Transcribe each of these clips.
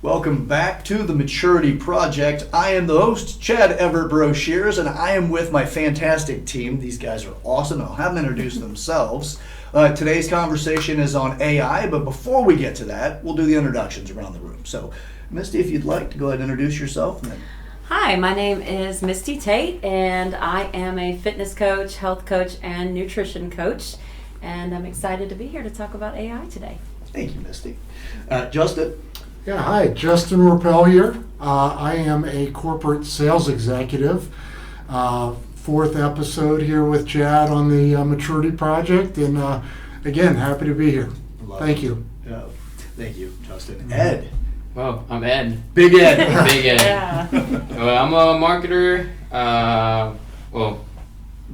Welcome back to the Maturity Project. I am the host, Chad Everett Broshears, and I am with my fantastic team. These guys are awesome. I'll have them introduce themselves. Today's conversation is on AI, but before we get to that, we'll do the introductions around the room. So, Misty, if you'd like to go ahead and introduce yourself. And then... Hi, my name is Misty Tate, and I am a fitness coach, health coach, and nutrition coach, and I'm excited to be here to talk about AI today. Thank you, Misty. Justin. Yeah, hi, Justin Rappel here. I am a corporate sales executive. Fourth episode here with Chad on the Maturity Project, and again, happy to be here. Thank you. Yeah. Thank you, Justin. Ed. Well, I'm Ed. Big Ed. Big Ed. Yeah. I'm a marketer,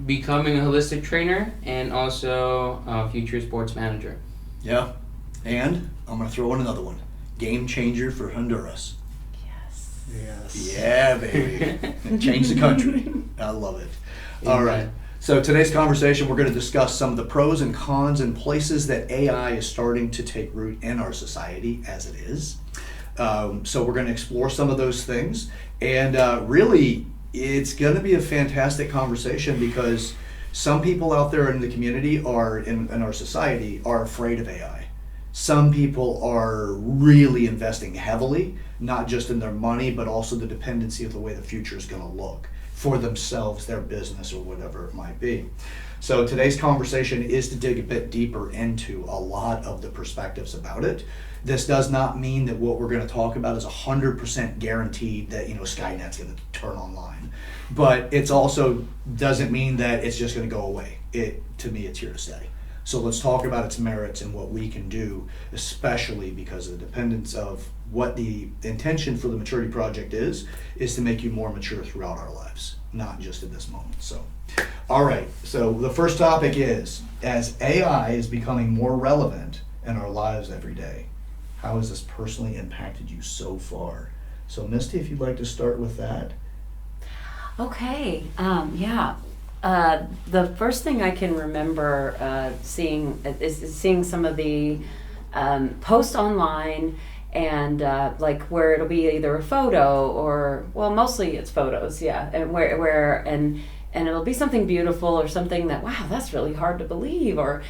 becoming a holistic trainer, and also a future sports manager. Yeah. And I'm going to throw in another one. Game changer for Honduras. Yes. Yeah, baby. Change the country. I love it. All right. So today's conversation, we're going to discuss some of the pros and cons and places that AI is starting to take root in our society as it is. So we're going to explore some of those things. And really, it's going to be a fantastic conversation because some people out there in the community are, in our society, are afraid of AI. Some people are really investing heavily, not just in their money, but also the dependency of the way the future is going to look for themselves, their business, or whatever it might be. So today's conversation is to dig a bit deeper into a lot of the perspectives about it. This does not mean that what we're going to talk about is 100% guaranteed that Skynet's going to turn online, but it's also doesn't mean that it's just going to go away. To me, it's here to stay. So let's talk about its merits and what we can do, especially because of the dependence of what the intention for the Maturity Project is to make you more mature throughout our lives, not just at this moment. So, all right, so the first topic is, as AI is becoming more relevant in our lives every day, how has this personally impacted you so far? So Misty, if you'd like to start with that. Okay, yeah. The first thing I can remember seeing is seeing some of the posts online and like where it'll be either a photo or, well, mostly it's photos, yeah, and it'll be something beautiful or something that, wow, that's really hard to believe, or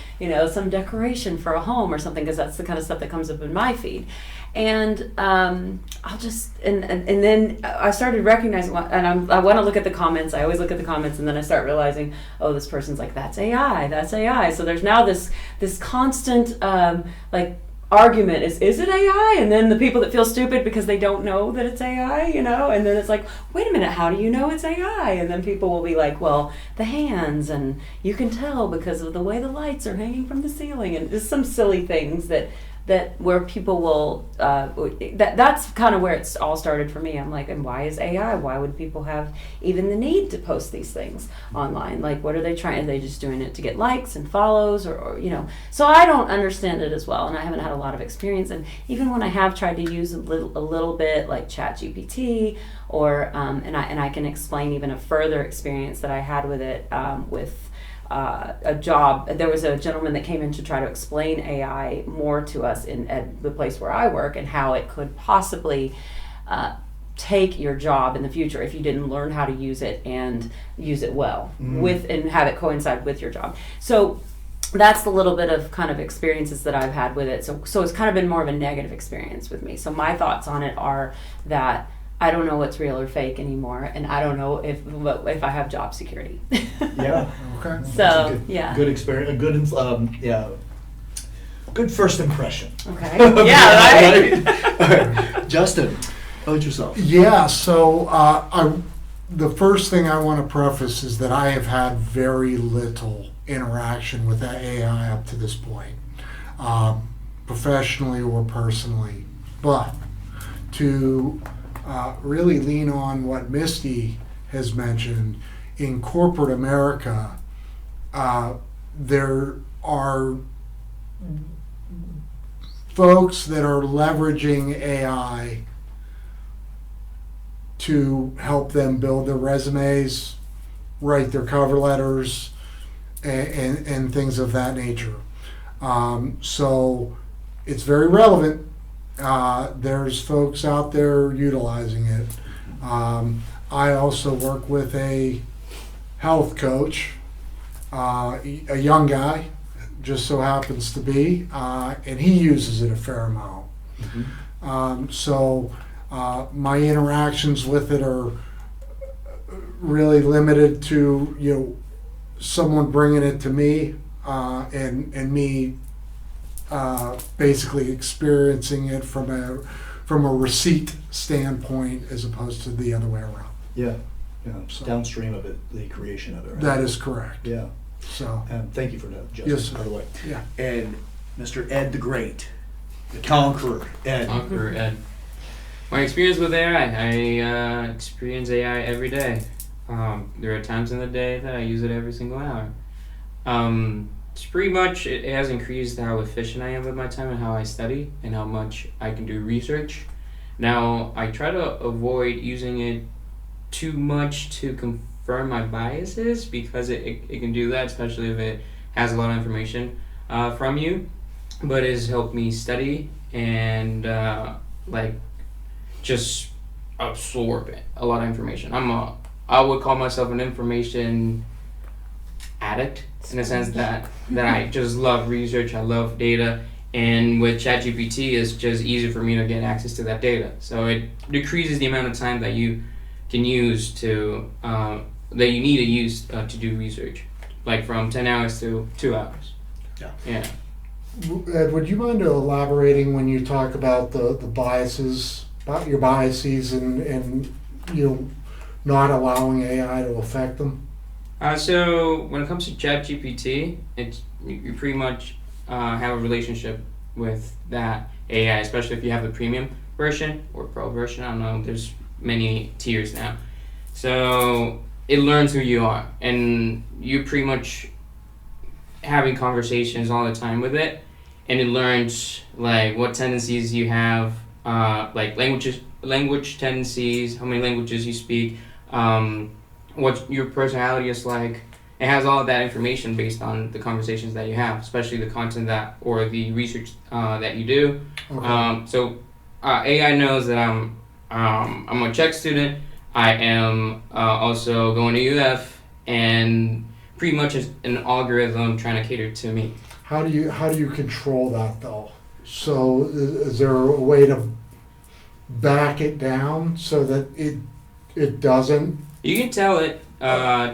some decoration for a home or something, because that's the kind of stuff that comes up in my feed. And I'll just and then I started recognizing, and I want to look at the comments. I always look at the comments, and then I start realizing, oh, this person's like, that's AI, that's AI. So there's now this constant like argument, is it AI? And then the people that feel stupid because they don't know that it's AI, and then it's like, wait a minute, how do you know it's AI? And then people will be like, well, the hands, and you can tell because of the way the lights are hanging from the ceiling, and just some silly things that where people will that's kind of where it's all started for me. I'm like, and why is AI? Why would people have even the need to post these things online? Like, what are they trying? Are they just doing it to get likes and follows, or So I don't understand it as well, and I haven't had a lot of experience. And even when I have tried to use a little bit, like ChatGPT, or and I can explain even a further experience that I had with it with a job. There was a gentleman that came in to try to explain AI more to us at the place where I work, and how it could possibly take your job in the future if you didn't learn how to use it and use it well and have it coincide with your job. So that's the little bit of kind of experiences that I've had with it. So it's kind of been more of a negative experience with me. So my thoughts on it are that I don't know what's real or fake anymore, and I don't know if I have job security. Yeah. Okay. So yeah. Good experience. A good good first impression. Okay. Yeah. Right. All right. Justin, how about yourself? Yeah, so the first thing I want to preface is that I have had very little interaction with that AI up to this point, professionally or personally. But to really lean on what Misty has mentioned, in corporate America, there are folks that are leveraging AI to help them build their resumes, write their cover letters, and things of that nature. So it's very relevant. there's folks out there utilizing it. I also work with a health coach, a young guy, just so happens to be, and he uses it a fair amount. So my interactions with it are really limited to someone bringing it to me and me basically experiencing it from a receipt standpoint as opposed to the other way around. Yeah. So- Downstream of it, the creation of it. Right? That is correct. Yeah. So Thank you for that, Justin, Yes, sir. by the way. yeah. And Mr. Ed the Great, the Conqueror, Ed. Conqueror Ed. My experience with AI, I experience AI every day. There are times in the day that I use it every single hour. It's pretty much, it has increased how efficient I am with my time and how I study and how much I can do research. Now, I try to avoid using it too much to confirm my biases because it can do that, especially if it has a lot of information from you. But it has helped me study and just absorb it, a lot of information. I would call myself an information addict in the sense that I just love research, I love data, and with ChatGPT it's just easy for me to get access to that data. So it decreases the amount of time that you can use to that you need to use to do research, like from 10 hours to 2 hours. Yeah. Ed, would you mind elaborating when you talk about the biases, about your biases and not allowing AI to affect them? So when it comes to ChatGPT, you pretty much have a relationship with that AI, especially if you have the premium version or pro version. I don't know. There's many tiers now. So it learns who you are, and you pretty much having conversations all the time with it, and it learns like what tendencies you have, like language tendencies, how many languages you speak, what your personality is like. It has all of that information based on the conversations that you have, especially the content or the research that you do. Okay. So AI knows that I'm a Czech student. I am also going to UF, and pretty much it's an algorithm trying to cater to me. How do you control that though? So is there a way to back it down so that it doesn't? You can tell it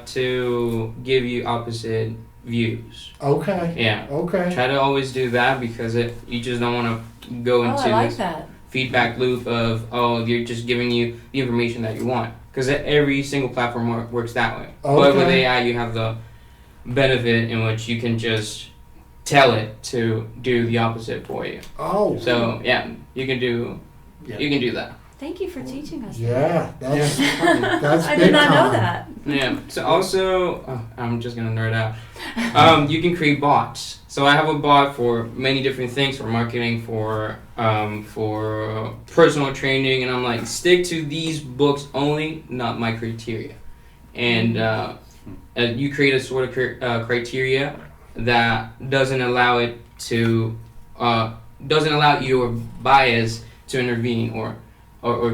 to give you opposite views. Okay. Yeah. Okay. Try to always do that because you just don't want to go into I like this that. feedback loop of they're just giving you the information that you want, because every single platform works that way. But with Okay. AI you have the benefit in which you can just tell it to do the opposite for you. Oh. So yeah, you can do that. Thank you for teaching us. Yeah, that's that's I big did not know time. that. Yeah. So also, I'm just gonna nerd out. You can create bots. So I have a bot for many different things, for marketing, for personal training, and I'm like, stick to these books only, not my criteria. And you create a sort of criteria that doesn't allow it to doesn't allow your bias to intervene or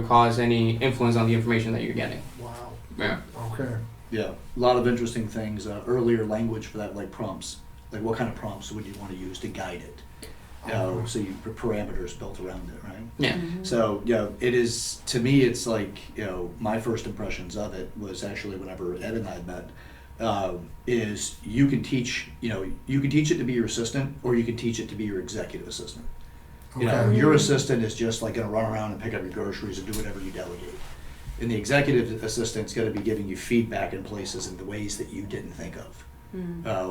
cause any influence on the information that you're getting. Wow. Yeah. Okay. Yeah, a lot of interesting things. Earlier language for that, like prompts. Like what kind of prompts would you want to use to guide it? So you put parameters built around it, right? Yeah. So it is, to me, it's like, my first impressions of it was actually whenever Ed and I met, is you can teach it to be your assistant, or you can teach it to be your executive assistant. Okay. Your assistant is just like going to run around and pick up your groceries and do whatever you delegate. And the executive assistant's going to be giving you feedback in places in the ways that you didn't think of.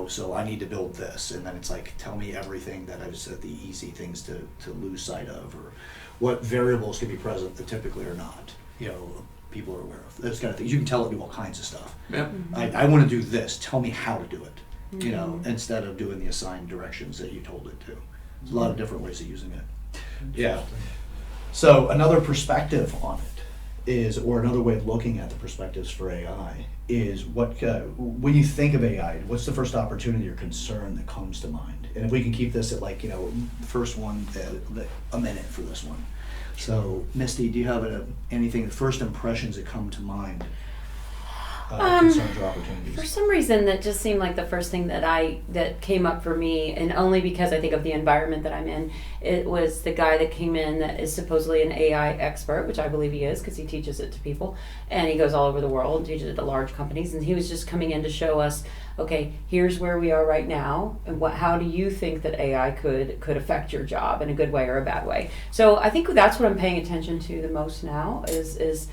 So I need to build this, and then it's like, tell me everything that I've said, the easy things to lose sight of, or what variables can be present that typically are not. People are aware of those kind of things. You can tell it to do all kinds of stuff. Yeah. I want to do this. Tell me how to do it. Instead of doing the assigned directions that you told it to. There's a lot of different ways of using it. Yeah. So another perspective on it is, or another way of looking at the perspectives for AI is what, when you think of AI, what's the first opportunity or concern that comes to mind? And if we can keep this at like, the first one, a minute for this one. So, Misty, do you have anything, first impressions that come to mind? Concerns or opportunities? For some reason, that just seemed like the first thing that came up for me, and only because I think of the environment that I'm in. It was the guy that came in that is supposedly an AI expert, which I believe he is because he teaches it to people, and he goes all over the world and teaches it to large companies. And he was just coming in to show us, okay, here's where we are right now, and how do you think that AI could affect your job in a good way or a bad way? So I think that's what I'm paying attention to the most now is.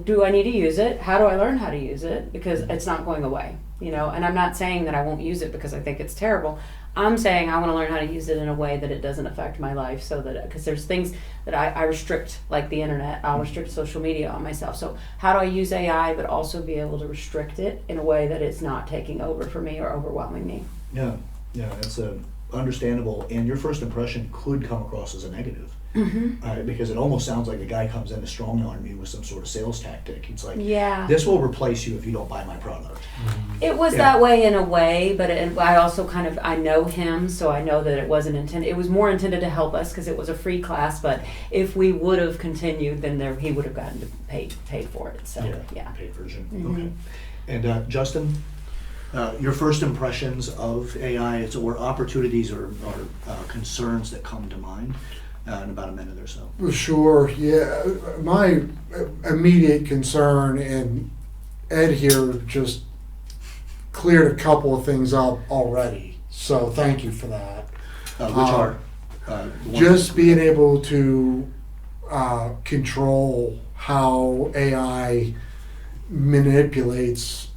Do I need to use it? How do I learn how to use it? Because it's not going away, and I'm not saying that I won't use it because I think it's terrible. I'm saying I want to learn how to use it in a way that it doesn't affect my life, so that, because there's things that I restrict, like the internet, I'll restrict social media on myself. So how do I use AI but also be able to restrict it in a way that it's not taking over for me or overwhelming me? Yeah, that's understandable. And your first impression could come across as a negative. Because it almost sounds like the guy comes in to strong arm me with some sort of sales tactic. It's like, this will replace you if you don't buy my product. It was that way in a way, but I also I know him, so I know that it wasn't intended. It was more intended to help us because it was a free class. But if we would have continued, then he would have gotten to paid for it. So paid version. Okay. And Justin, your first impressions of AI, or opportunities or concerns that come to mind? In about a minute or so. Sure, yeah. My immediate concern, and Ed here just cleared a couple of things up already, so thank you for that. Which are? Just being able to control how AI manipulates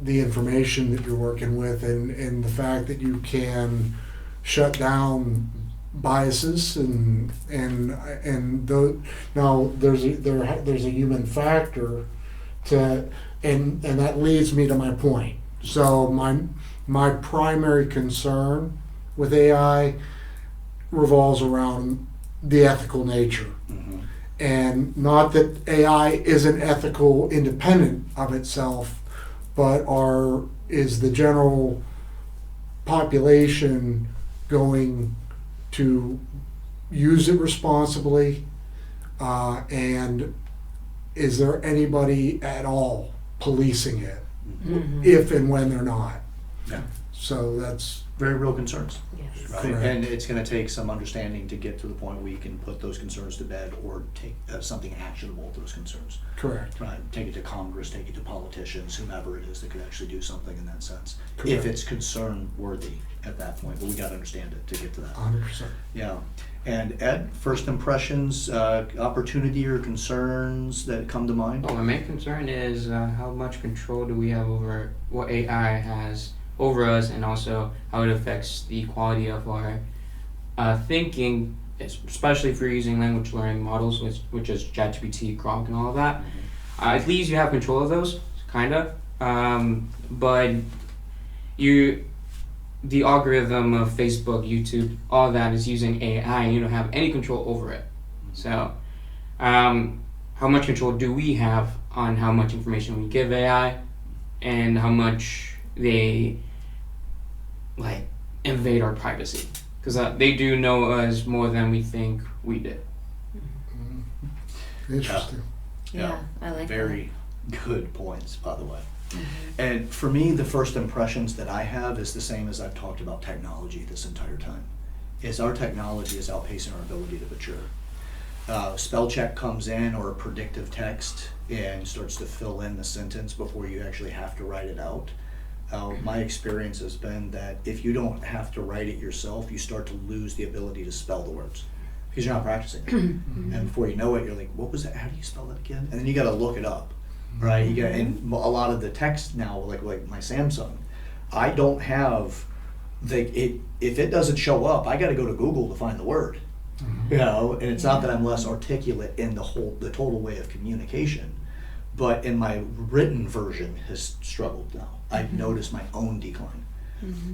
the information that you're working with, and the fact that you can shut down biases and now there's a human factor to, and that leads me to my point. So my primary concern with AI revolves around the ethical nature. And not that AI isn't ethical independent of itself, but is the general population going to use it responsibly, and is there anybody at all policing it, if and when they're not? Yeah. So that's very real concerns. Yes. Right? And it's going to take some understanding to get to the point where you can put those concerns to bed, or take something actionable with those concerns. correct. Right, take it to Congress, take it to politicians, whomever it is that could actually do something in that sense. Correct. If it's concern worthy at that point, but we got to understand it to get to that. 100%. Yeah. And Ed, first impressions, opportunity or concerns that come to mind? Well, my main concern is how much control do we have over what AI has over us, and also how it affects the quality of our thinking, especially if you're using language learning models, which is ChatGPT, Grok, and all of that. At least you have control of those, kind of. But the algorithm of Facebook, YouTube, all that is using AI, and you don't have any control over it. So, how much control do we have on how much information we give AI, and how much they invade our privacy? Because they do know us more than we think we did. Interesting. Yeah, I like Very good points, by the way. And for me, the first impressions that I have is the same as I've talked about technology this entire time. Is our technology is outpacing our ability to mature. Spell check comes in, or a predictive text, and starts to fill in the sentence before you actually have to write it out. My experience has been that if you don't have to write it yourself, you start to lose the ability to spell the words because you're not practicing it. And before you know it, you're like, what was that? How do you spell that again? And then you got to look it up, right? You got, and a lot of the text now, like my Samsung, I don't have if it doesn't show up, I got to go to Google to find the word. And it's not that I'm less articulate in the total way of communication, but in my written version has struggled now. I've noticed my own decline.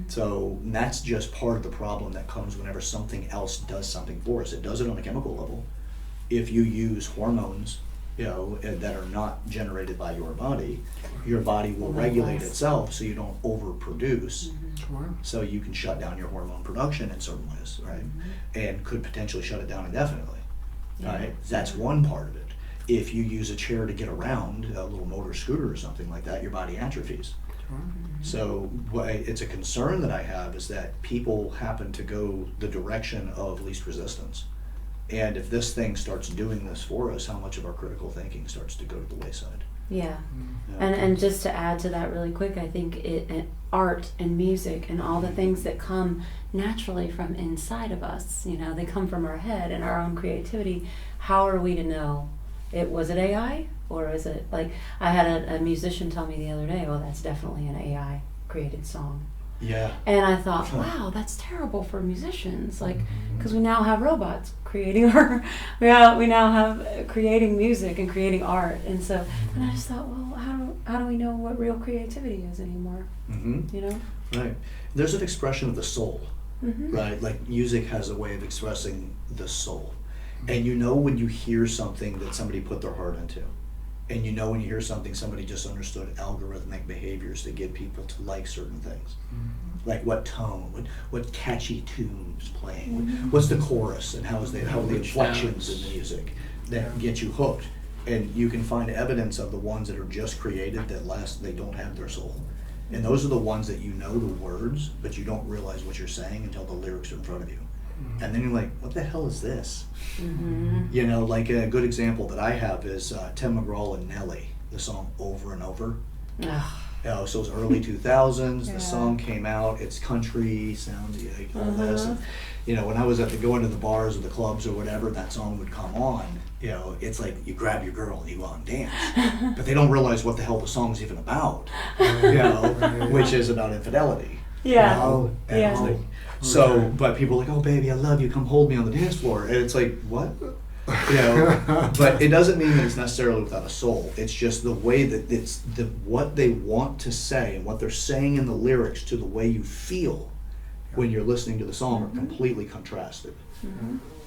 So that's just part of the problem that comes whenever something else does something for us. It does it on a chemical level. If you use hormones that are not generated by your body will regulate itself so you don't overproduce. Sure. So you can shut down your hormone production in certain ways, right? And could potentially shut it down indefinitely, right? That's one part of it. If you use a chair to get around, a little motor scooter or something like that, your body atrophies. So it's a concern that I have is that people happen to go the direction of least resistance. And if this thing starts doing this for us, how much of our critical thinking starts to go to the wayside? Yeah. And just to add to that really quick, I think art and music and all the things that come naturally from inside of us, they come from our head and our own creativity. How are we to know? Was it AI? Or is it, like, I had a musician tell me the other day, well, that's definitely an AI created song. Yeah. And I thought, wow, that's terrible for musicians, like, because we now have robots creating we now have creating music and creating art, and so, and I just thought, well, how do we know what real creativity is anymore? Right. There's an expression of the soul, right? Like music has a way of expressing the soul, and when you hear something that somebody put their heart into. And when you hear something, somebody just understood algorithmic behaviors that get people to like certain things. Like what tone, what catchy tunes playing, what's the chorus, and how are the inflections in the music that get you hooked. And you can find evidence of the ones that are just created that they don't have their soul. And those are the ones that the words, but you don't realize what you're saying until the lyrics are in front of you. And then you're like, what the hell is this? Like a good example that I have is Tim McGraw and Nelly, the song Over and Over. So it was early 2000s, the song came out, it's country sound, all this. And, when I was going to the bars or the clubs or whatever, that song would come on, it's like you grab your girl and you go out and dance. But they don't realize what the hell the song's even about, which is about infidelity. So, but people are like, oh baby, I love you, come hold me on the dance floor. And it's like, what? But it doesn't mean that it's necessarily without a soul. It's just the way that it's what they want to say and what they're saying in the lyrics to the way you feel when you're listening to the song are completely contrasted.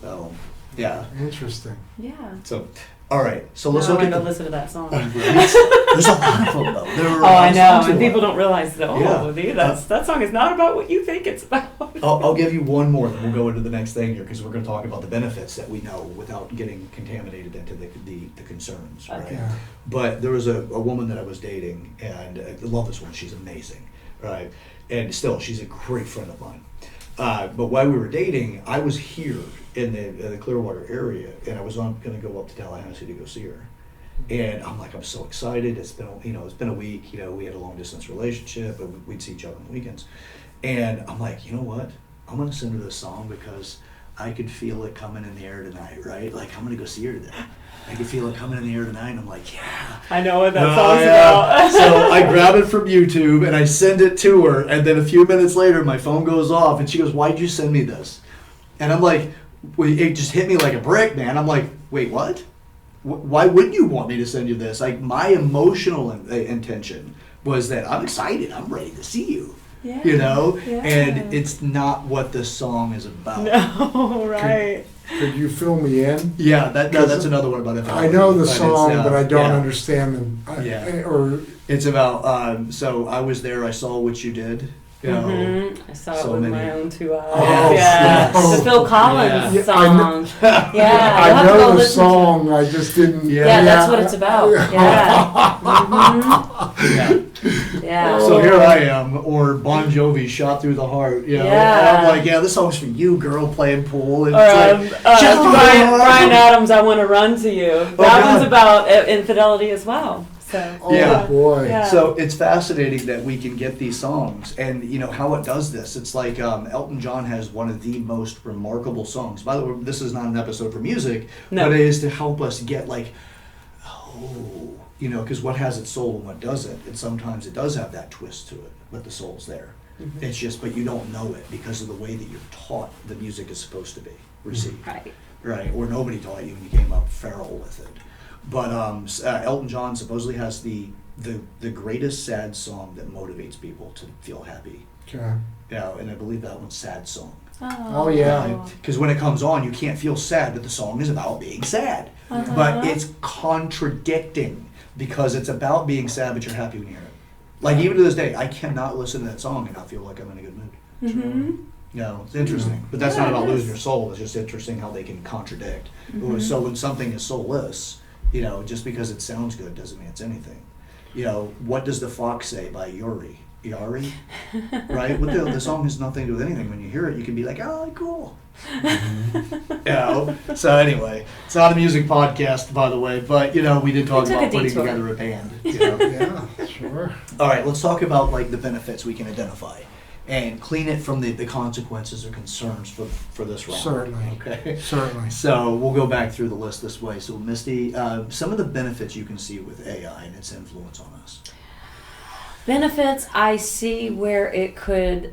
So, yeah. Interesting. Yeah. So, all right. So let's look at listen to that song. There's a lot of them though. I know, and people don't realize that. That song is not about what you think it's about. I'll give you one more, then we'll go into the next thing here because we're going to talk about the benefits that we know without getting contaminated into the concerns, right? Yeah. But there was a woman that I was dating, and I love this woman. She's amazing, right? And still, she's a great friend of mine. But while we were dating, I was here in the Clearwater area, and I was going to go up to Tallahassee to go see her. And I'm so excited. It's been a week. We had a long distance relationship, but we'd see each other on the weekends. And I'm like, you know what? I'm going to send her this song because I could feel it coming in the air tonight, right? Like, I'm going to go see her today. I could feel it coming in the air tonight, and I'm like, yeah. I know what that song's about. So I grab it from YouTube, and I send it to her, and then a few minutes later, my phone goes off, and she goes, why'd you send me this? And I'm like, well, it just hit me like a brick, man. I'm like, wait, what? Why wouldn't you want me to send you this? Like, my emotional intention was that I'm excited. I'm ready to see you. Yeah. And it's not what the song is about. No, right. Could you fill me in? Yeah, that's another one about it. I know the song, but I don't understand them. It's about. So I was there. I saw what you did. I saw it with my own 2 eyes. Oh, The Phil Collins song. I know the song. I just didn't. Yeah, that's what it's about. Yeah. So here I am, or Bon Jovi, Shot Through the Heart. And I'm like, this song's for you, girl, playing pool. And Bryan Adams, I Want to Run to You. That one's about infidelity as well. So. Boy. Yeah. So it's fascinating that we can get these songs, and how it does this. It's like Elton John has one of the most remarkable songs. By the way, this is not an episode for music, but it is to help us get because what has its soul and what doesn't, and sometimes it does have that twist to it, but the soul's there. It's just, but you don't know it because of the way that you're taught the music is supposed to be received. Right? Or nobody taught you and you came up feral with it. But Elton John supposedly has the greatest sad song that motivates people to feel happy. Okay. Yeah, and I believe that one's Sad Song. Oh, yeah. Because when it comes on, you can't feel sad, but the song is about being sad. But it's contradicting because it's about being sad, but you're happy when you hear it. Like, even to this day, I cannot listen to that song and not feel like I'm in a good mood. It's interesting. But that's not about losing your soul. It's just interesting how they can contradict. So when something is soulless, just because it sounds good doesn't mean it's anything. What does the fox say by Yuri? Yari? Right? Well, the song has nothing to do with anything. When you hear it, you can be like, oh, cool. So anyway, it's not a music podcast, by the way, but we did talk about putting together a band. Yeah, sure. All right, let's talk about like the benefits we can identify and clean it from the consequences or concerns for this round. Certainly. Okay. Certainly. So we'll go back through the list this way. So Misty, some of the benefits you can see with AI and its influence on us. Benefits, I see where it could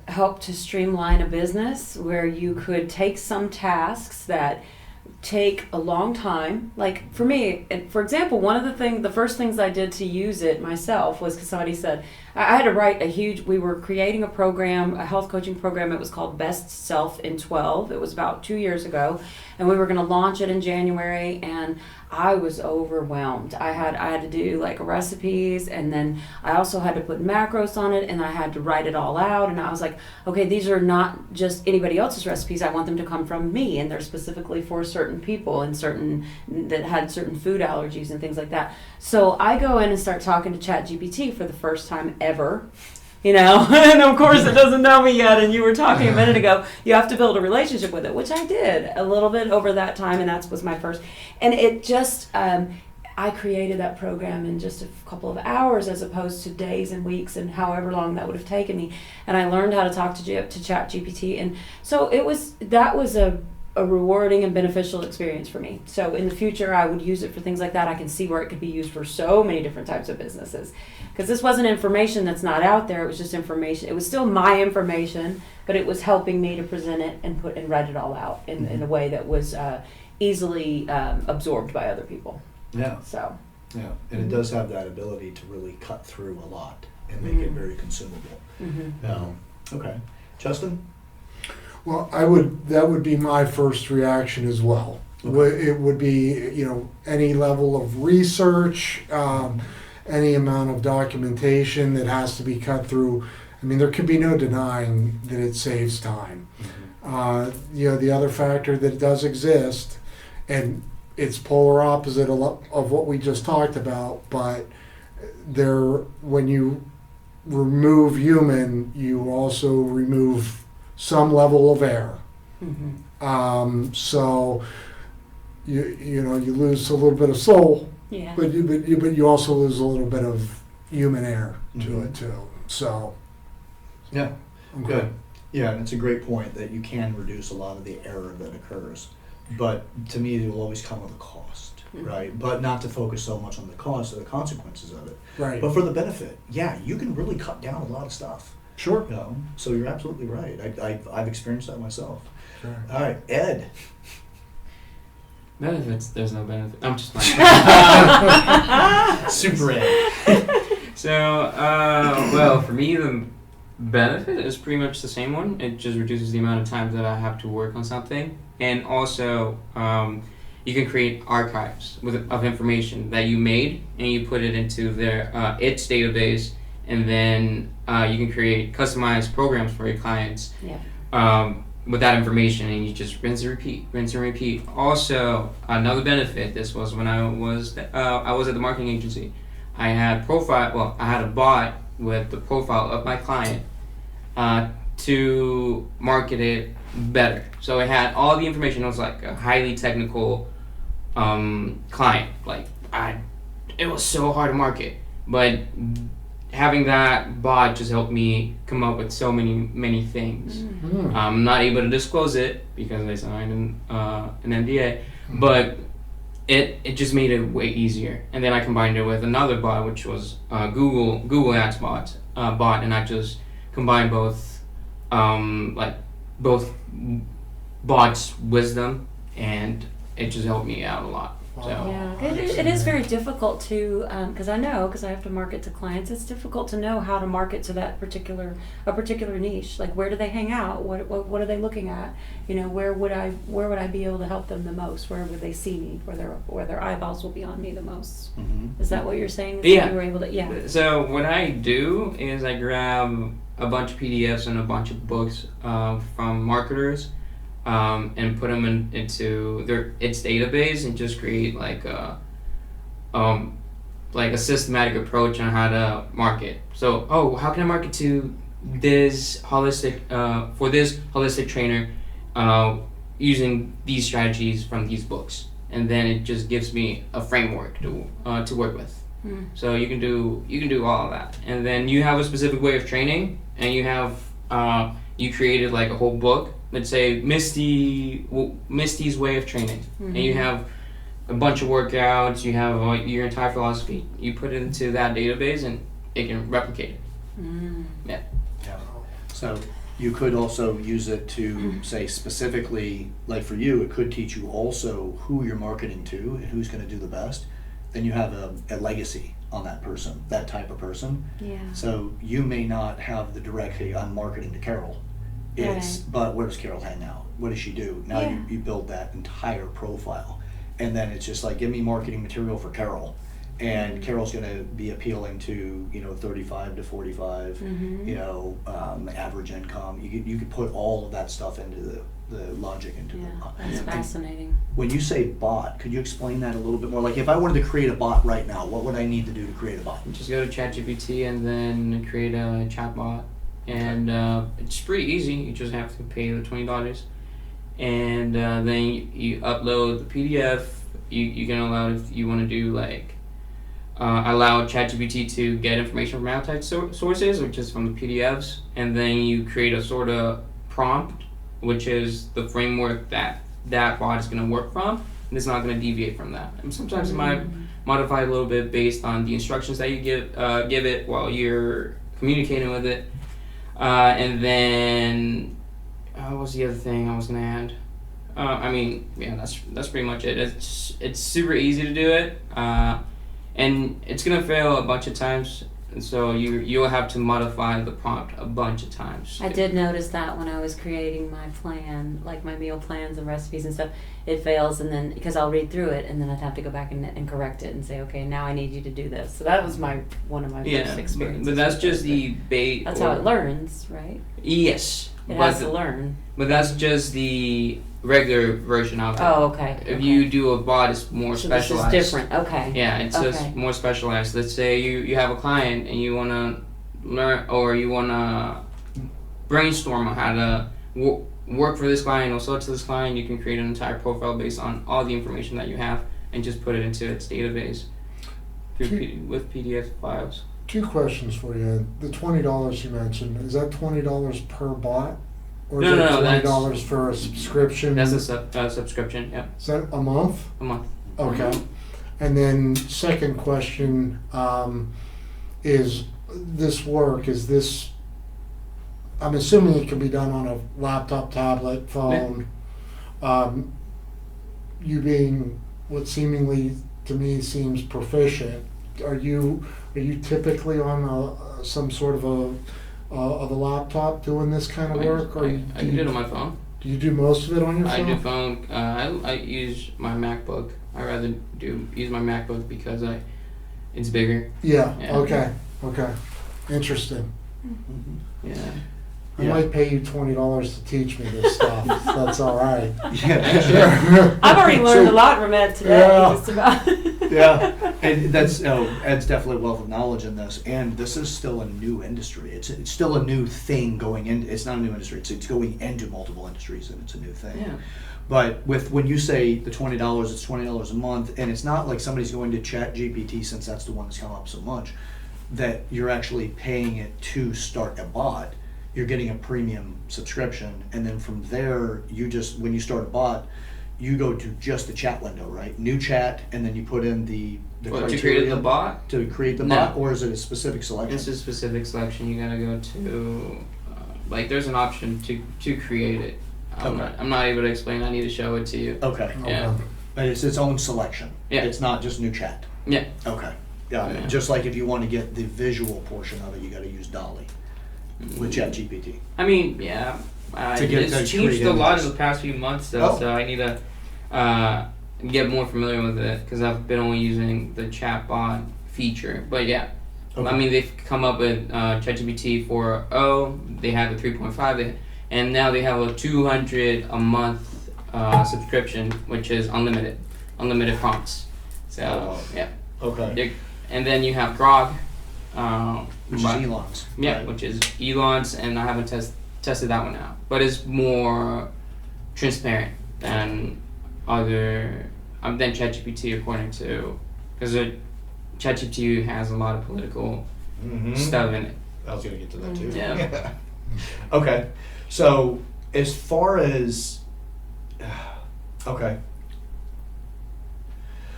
help to streamline a business, where you could take some tasks that take a long time. Like for me, for example, one of the first things I did to use it myself was because somebody said, I had to write we were creating a program, a health coaching program. It was called Best Self in 12. It was about 2 years ago. And we were going to launch it in January, and I was overwhelmed. I had to do like recipes, and then I also had to put macros on it, and I had to write it all out. And I was like, okay, these are not just anybody else's recipes. I want them to come from me, and they're specifically for certain people and that had certain food allergies and things like that. So I go in and start talking to ChatGPT for the first time ever. And of course it doesn't know me yet, and you were talking a minute ago, you have to build a relationship with it, which I did a little bit over that time, and that was my first. And it just, I created that program in just a couple of hours as opposed to days and weeks and however long that would have taken me. And I learned how to talk to ChatGPT, and so that was a rewarding and beneficial experience for me. So in the future, I would use it for things like that. I can see where it could be used for so many different types of businesses. Because this wasn't information that's not out there. It was just information. It was still my information, but it was helping me to present it and write it all out in a way that was easily absorbed by other people. Yeah. So. Yeah, and it does have that ability to really cut through a lot and make it very consumable. Okay. Justin? Well, that would be my first reaction as well. Okay. It would be, any level of research, any amount of documentation that has to be cut through. I mean, there could be no denying that it saves time. The other factor that does exist, and it's polar opposite of what we just talked about, but when you remove human, you also remove some level of error. So you lose a little bit of soul, but you also lose a little bit of human error to it too. So yeah, good. Yeah, and it's a great point that you can reduce a lot of the error that occurs, but to me it will always come with a cost, right? But not to focus so much on the cost or the consequences of it, right? But for the benefit, you can really cut down a lot of stuff. Sure. So you're absolutely right. I've experienced that myself. Sure. All right, Ed. Benefits? There's no benefit. I'm just like Super Ed. So, for me, the benefit is pretty much the same one. It just reduces the amount of time that I have to work on something, and also you can create archives of information that you made, and you put it into their its database. And then you can create customized programs for your clients with that information, and you just rinse and repeat. Also, another benefit, this was when I was at the marketing agency. I had a bot with the profile of my client to market it better. So it had all the information. It was like a highly technical client. It was so hard to market, but having that bot just helped me come up with so many things. I'm not able to disclose it because I signed an NDA, but it just made it way easier. And then I combined it with another bot, which was Google Ads bot, and I just combined both both bots' wisdom, and it just helped me out a lot. Wow. Yeah, That's it is very amazing. difficult to, because I have to market to clients. It's difficult to know how to market to that particular niche. Like, where do they hang out? What are they looking at? You know, where would I be able to help them the most? Where would they see me? Where their eyeballs will be on me the most? Mm-hmm. Is that what you're saying? Is Yeah. that you were able to, yeah. So what I do is I grab a bunch of PDFs and a bunch of books from marketers, and put them into its database and just create like a systematic approach on how to market. So, how can I market to this holistic trainer using these strategies from these books, and then it just gives me a framework to work with. Mm. So you can do all of that, and then you have a specific way of training, and you created like a whole book. Let's say Misty's way of training, Mm-hmm. and you have a bunch of workouts. You have your entire philosophy. You put it into that database, and it can replicate it. Mm. Yeah. So you could also use it to say specifically, like for you, it could teach you also who you're marketing to and who's going to do the best. Then you have a legacy on that person, that type of person. Yeah. So you may not have the direct, hey, I'm marketing to Carol. But where does Carol hang out? What does she do? Now Yeah. you build that entire profile. And then it's just like, give me marketing material for Carol. And Carol's going to be appealing to 35 to 45, Mm-hmm. average income. You could put all of that stuff into the logic into Yeah, the. that's And fascinating. when you say bot, could you explain that a little bit more? Like, if I wanted to create a bot right now, what would I need to do to create a bot? Just go to ChatGPT and then create a chatbot, and it's pretty easy. You just have to pay the $20, and then you upload the PDF. You can allow, if you want to do like allow ChatGPT to get information from outside sources, which is from the PDFs, and then you create a sort of prompt, which is the framework that bot is going to work from, and it's not going to deviate from that. And sometimes it might modify a little bit based on the instructions that you give it while you're communicating with it. And then what was the other thing I was going to add? That's pretty much it. It's super easy to do it, and it's gonna fail a bunch of times, and so you'll have to modify the prompt a bunch of times. I did notice that when I was creating my plan, like my meal plans and recipes and stuff, it fails, and then because I'll read through it, and then I'd have to go back and correct it and say, okay, now I need you to do this. So that was one of my first experiences. But that's with just it. the bait. That's how it learns, right? Yes, It has to learn. But that's just the regular version of it. Oh, okay. If you do a bot, it's more so specialized. This is different. Okay. Yeah, it's just more specialized. Let's say you have a client and you want to learn, or you want to brainstorm on how to work for this client or sell to this client. You can create an entire profile based on all the information that you have and just put it into its database with PDF files. 2 questions for you. The $20 you mentioned, is that $20 per bot? Or is No, that no, $20 for a subscription? That's a subscription, yeah. Is that a month? A month. Okay. And then second question, is this work, I'm assuming it can be done on a laptop, tablet, phone. You being what seemingly to me seems proficient, are you typically on some sort of a laptop doing this kind of work? Or I can do it on my phone. do you do most of it on your phone? I do phone. I use my MacBook. I rather use my MacBook because it's bigger. Yeah. Yeah. Okay. Interesting. Yeah. I might pay you $20 to teach me this stuff. That's all right. Yeah. I've already learned a lot from Ed today. Yeah. Just about. Yeah, and that's Ed's definitely a wealth of knowledge in this, and this is still a new industry. It's still a new thing going in. It's not a new industry. It's going into multiple industries, and it's a new thing. Yeah. But when you say the $20, it's $20 a month, and it's not like somebody's going to ChatGPT, since that's the one that's come up so much, that you're actually paying it to start a bot. You're getting a premium subscription, and then from there, when you start a bot, you go to just the chat window, right? New chat, and then you put in the criteria to create the bot? To create the No. bot, or is it a specific selection? It's a specific selection. You gotta go to there's an option to create it. Okay. I'm not able to explain. I need to show it to you. Okay. Okay. Yeah. But it's its own selection. Yeah. It's not just new chat. Yeah. Okay. Yeah. Yeah. Just like if you want to get the visual portion of it, you got to use Dolly with ChatGPT. I mean, yeah. To get It's those changed create a lot images. in the past few months, though, Oh. so I need to get more familiar with it because I've been only using the chatbot feature. But yeah, Okay. I mean, they've come up with ChatGPT 4.0. They have the 3.5, and now they have a $200 a month subscription, which is unlimited prompts. So Oh. yeah, Okay. and then you have Grok, Which is Elon's. yeah, right? which is Elon's, and I haven't tested that one out, but it's more transparent than other than ChatGPT, according to, because ChatGPT has a lot of political Mhm. stuff in it. I was going to get to that too. Yeah. Okay. So as far as okay.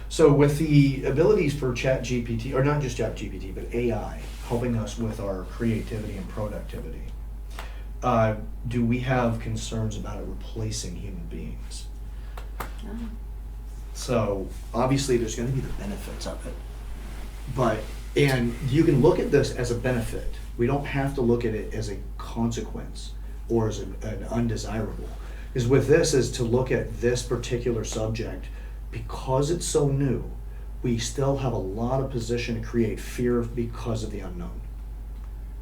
So with the abilities for ChatGPT, or not just ChatGPT, but AI helping us with our creativity and productivity, do we have concerns about it replacing human beings? Oh. So obviously there's going to be the benefits of it, but and you can look at this as a benefit. We don't have to look at it as a consequence or as an undesirable. Because with this is to look at this particular subject, because it's so new, we still have a lot of position to create fear because of the unknown.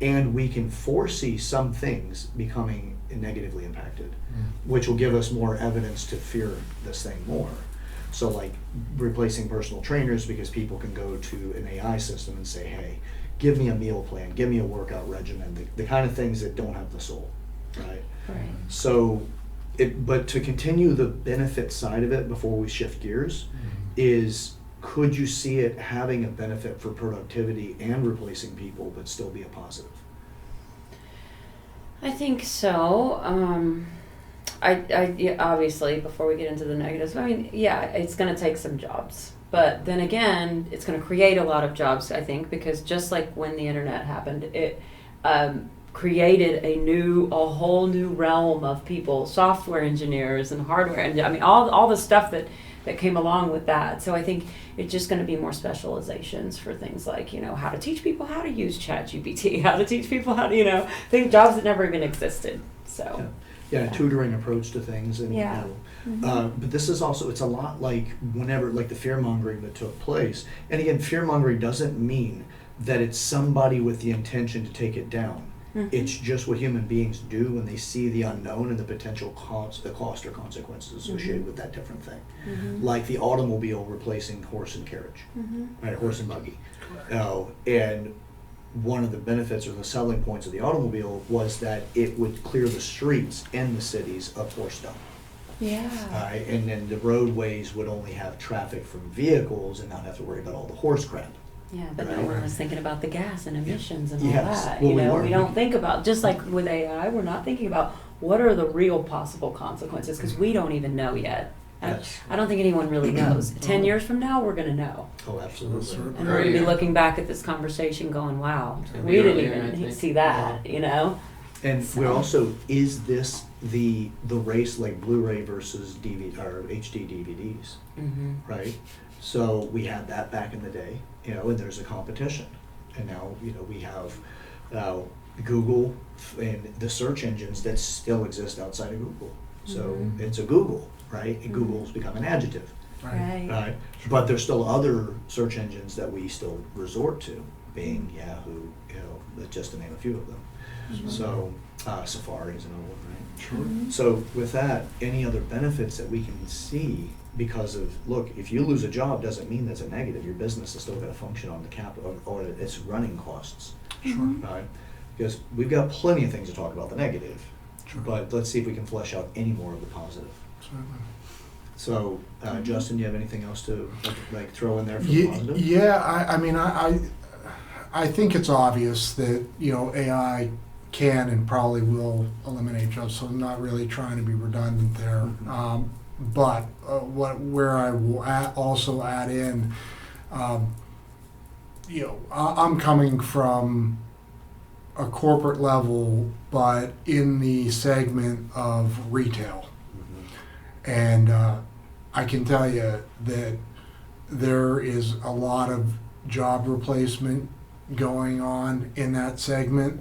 And we can foresee some things becoming negatively impacted, which will give us more evidence to fear this thing more. So like replacing personal trainers, because people can go to an AI system and say, hey, give me a meal plan, give me a workout regimen, the kind of things that don't have the soul, right? Right. So, but to continue the benefit side of it before we shift gears, is could you see it having a benefit for productivity and replacing people, but still be a positive? I think so. Yeah, obviously, before we get into the negatives, I mean, yeah, it's going to take some jobs. But then again, it's going to create a lot of jobs, I think, because just like when the internet happened, it created a whole new realm of people, software engineers and hardware, and I mean, all the stuff that came along with that. So I think it's just going to be more specializations for things like, how to teach people how to use ChatGPT, how to teach people how to, think jobs that never even existed. So. Yeah, tutoring approach to things, and Yeah. but this is also, it's a lot like whenever, like the fear mongering that took place. And again, fear mongering doesn't mean that it's somebody with the intention to take it down. It's just what human beings do when they see the unknown and the potential cost or consequences associated with that different thing. Like the automobile replacing horse and carriage, right? Horse and buggy. And one of the benefits or the selling points of the automobile was that it would clear the streets in the cities of horse dung. Yeah. And then the roadways would only have traffic from vehicles and not have to worry about all the horse crap. Yeah, but no Right. one was thinking about the gas and emissions and all Yes. that. Well, we we weren't. don't think about, just like with AI, we're not thinking about what are the real possible consequences, because we don't even know yet. Yes. I don't think anyone really knows. 10 years from now, we're going to know. Oh, absolutely. And we're going to be Yeah. looking back at this conversation going, wow, gonna we be didn't earlier, I even think. see that, And So- we're also, is this the race like Blu-ray versus DVD or HD DVDs, right? So we had that back in the day, and there's a competition. And now, we have Google and the search engines that still exist outside of Google. So it's a Google, right? And Google's become an adjective, Right. right? But there's still other search engines that we still resort to, Bing, Yahoo, just to name a few of them. So Safari is another one, right? Sure. So with that, any other benefits that we can see because of, look, if you lose a job doesn't mean that's a negative. Your business is still going to function on the capital or its running costs, Sure. right? Because we've got plenty of things to talk about the negative, Sure. but let's see if we can flesh out any more of the positive. Certainly. So, Justin, do you have anything else to like throw in there for the positive? Yeah, I mean, I think it's obvious that, AI can and probably will eliminate jobs, so I'm not really trying to be redundant there. But where I will also add in, I'm coming from a corporate level, but in the segment of retail. And I can tell you that there is a lot of job replacement going on in that segment,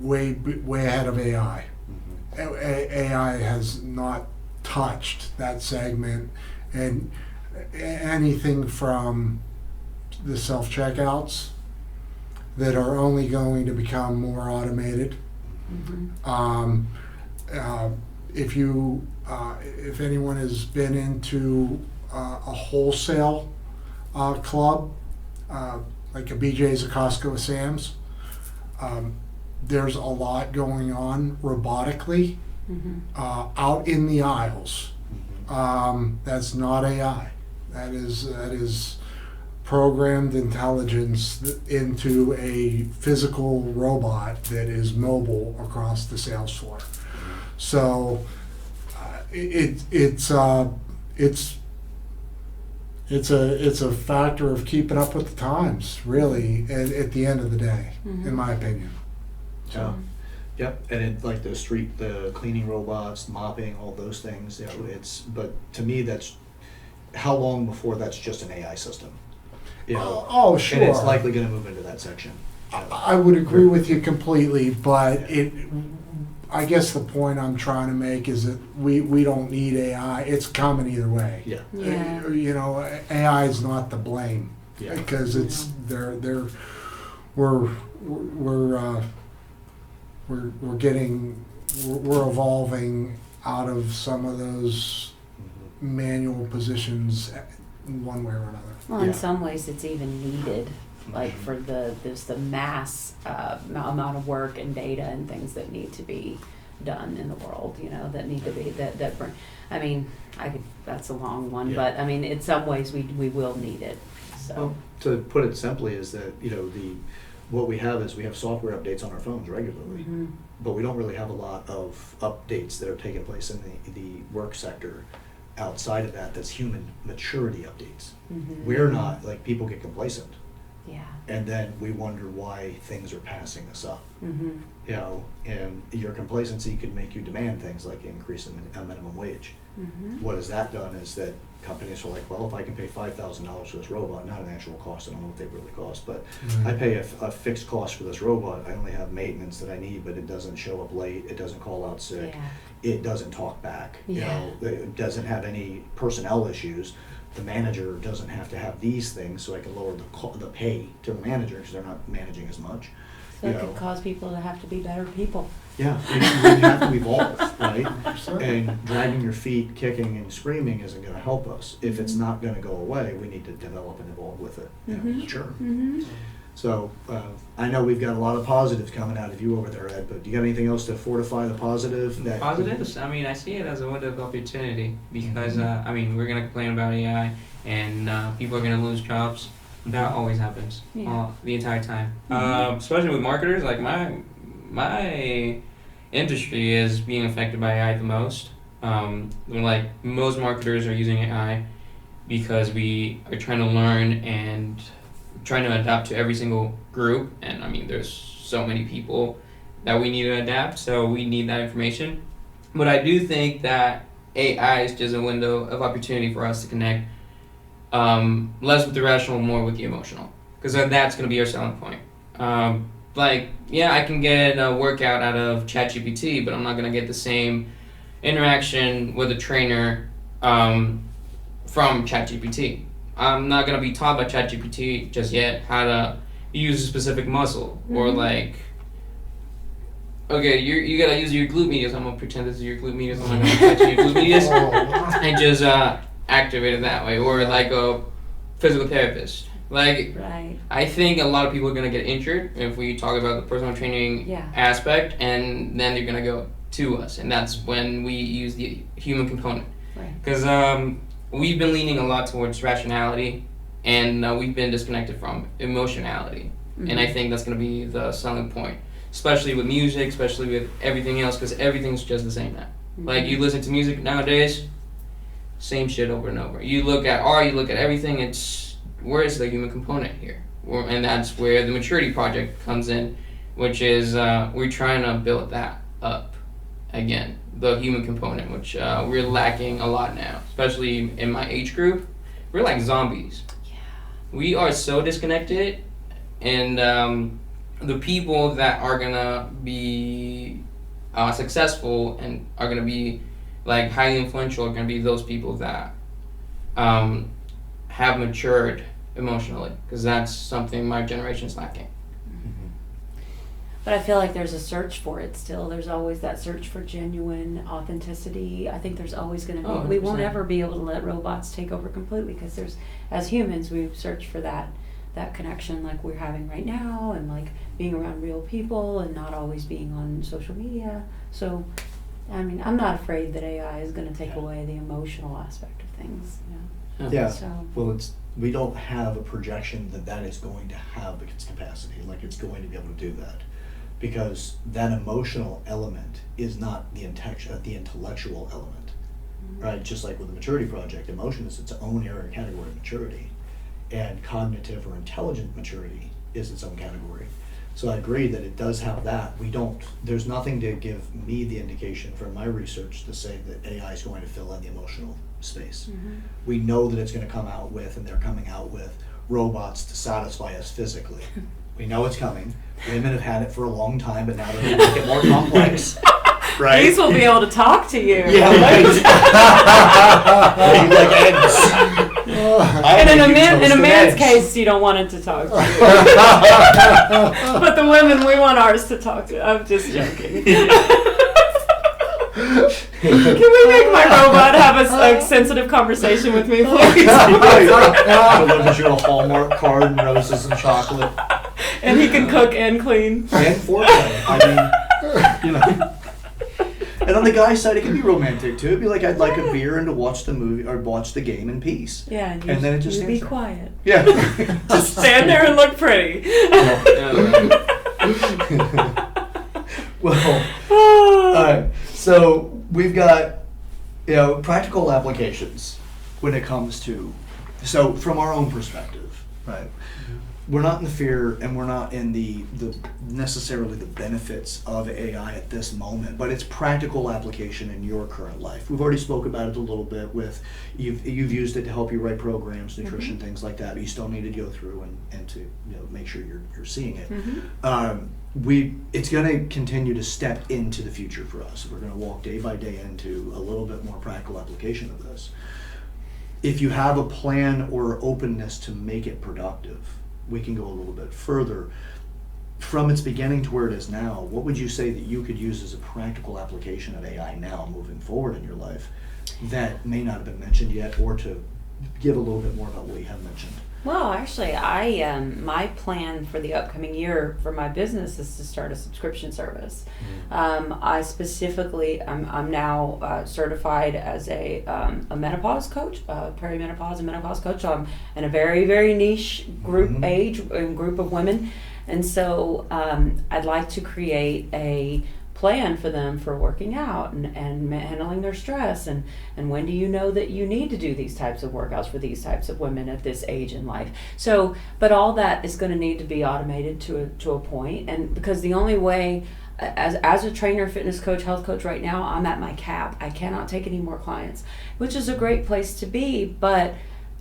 way ahead of AI. AI has not touched that segment, and anything from the self-checkouts that are only going to become more automated. If anyone has been into a wholesale club, like a BJ's, a Costco, a Sam's, there's a lot going on robotically out in the aisles. That's not AI. That is programmed intelligence into a physical robot that is mobile across the sales floor. So it's a factor of keeping up with the times, really, at the end of the day, in my opinion. Yeah. Yep, and like the cleaning robots, mopping, all those things. But to me, that's how long before that's just an AI system. Oh, sure. And it's likely going to move into that section. I would agree with you completely, but I guess the point I'm trying to make is that we don't need AI. It's coming either way. Yeah. AI is not the blame, because we're evolving out of some of those manual positions in one way or another. Well, in some ways, it's even needed, like for there's the mass amount of work and data and things that need to be done in the world, that need to be that bring. I mean, that's a long one, but I mean, in some ways, we will need it. So well, to put it simply, is that what we have software updates on our phones regularly, but we don't really have a lot of updates that are taking place in the work sector. Outside of that's human maturity updates. We're not, like, people get complacent. Yeah. And then we wonder why things are passing us up. And your complacency could make you demand things like increase a minimum wage. What has that done is that companies are like, well, if I can pay $5,000 for this robot, not an actual cost, I don't know what they really cost, but I pay a fixed cost for this robot. I only have maintenance that I need, but it doesn't show up late, it doesn't call out sick, it doesn't talk back, it doesn't have any personnel issues. The manager doesn't have to have these things, so I can lower the pay to the manager because they're not managing as much. So it could cause people to have to be better people. Yeah, we have to evolve, right? And dragging your feet, kicking and screaming isn't going to help us. If it's not going to go away, we need to develop and evolve with it. Sure. So I know we've got a lot of positives coming out of you over there, Ed, but do you got anything else to fortify the positive? Positives? I mean, I see it as a window of opportunity because, I mean, we're going to complain about AI and people are going to lose jobs. That always happens the entire time. Especially with marketers, like my industry is being affected by AI the most. Like most marketers are using AI because we are trying to learn and trying to adapt to every single group. And I mean, there's so many people that we need to adapt, so we need that information. But I do think that AI is just a window of opportunity for us to connect less with the rational, more with the emotional, because that's going to be our selling point. I can get a workout out of ChatGPT, but I'm not going to get the same interaction with a trainer from ChatGPT. I'm not going to be taught by ChatGPT just yet how to use a specific muscle, or like, okay, you got to use your glute medius. I'm going to pretend this is your glute medius. I'm not going to touch your glute medius and just activate it that way, or like a physical therapist. I think a lot of people are going to get injured if we talk about the personal training aspect, and then they're going to go to us, and that's when we use the human component. Because we've been leaning a lot towards rationality, and we've been disconnected from emotionality, and I think that's going to be the selling point, especially with music, especially with everything else, because everything's just the same now. Like, you listen to music nowadays, same shit over and over. You look at art, you look at everything, where's the human component here? And that's where the maturity project comes in, which is we're trying to build that up. again, the human component, which we're lacking a lot now, especially in my age group. We're like zombies. Yeah. We are so disconnected, and the people that are gonna be successful and are gonna be like highly influential are gonna be those people that have matured emotionally, because that's something my generation's lacking. But I feel like there's a search for it still. There's always that search for genuine authenticity. I think there's always going to be. Oh, We won't 100%. ever be able to let robots take over completely, because there's, as humans, we search for that connection like we're having right now, and like being around real people and not always being on social media. So, I mean, I'm not afraid that AI is going to take away the emotional aspect of things. You know? Yeah. So. Well, we don't have a projection that is going to have its capacity, like it's going to be able to do that. Because that emotional element is not the intellectual element, right? Just like with the maturity project, emotion is its own area category of maturity, and cognitive or intelligent maturity is its own category. So I agree that it does have that. There's nothing to give me the indication from my research to say that AI is going to fill in the emotional space. Mhm. We know that it's going to come out with, and they're coming out with, robots to satisfy us physically. We know it's coming. Women have had it for a long time, but now they're going to make it more complex, right? These will be able to talk to you. Yeah, right. They like eggs. And in a man's case, you don't want it to talk to you. But the women, we want ours to talk to. I'm just joking. Can we make my robot have a sensitive conversation with me, please? Delivers you a Hallmark card and roses and chocolate. And he can cook and clean. And foreplay. I mean, you know. And on the guy's side, it can be romantic too. It'd be like, I'd like a beer and to watch the movie or watch the game in peace. Yeah, and then it just you be stands there. quiet. Yeah. Just stand there and look pretty. Well, all right. So we've got, practical applications when it comes to, so from our own perspective, right? We're not in the fear, and we're not in the necessarily the benefits of AI at this moment, but it's practical application in your current life. We've already spoke about it a little bit with, you've used it to help you write programs, nutrition, things like that, but you still need to go through and to make sure you're seeing it. It's going to continue to step into the future for us. We're going to walk day by day into a little bit more practical application of this. If you have a plan or openness to make it productive, we can go a little bit further. From its beginning to where it is now, what would you say that you could use as a practical application of AI now moving forward in your life that may not have been mentioned yet, or to give a little bit more about what you have mentioned? Well, actually, my plan for the upcoming year for my business is to start a subscription service. I specifically, I'm now certified as a menopause coach, perimenopause and menopause coach. So I'm in a very, very niche group group of women, and so I'd like to create a plan for them for working out and handling their stress, and when do you know that you need to do these types of workouts for these types of women at this age in life. So, but all that is going to need to be automated to a point, and because the only way, as a trainer, fitness coach, health coach right now, I'm at my cap. I cannot take any more clients, which is a great place to be, but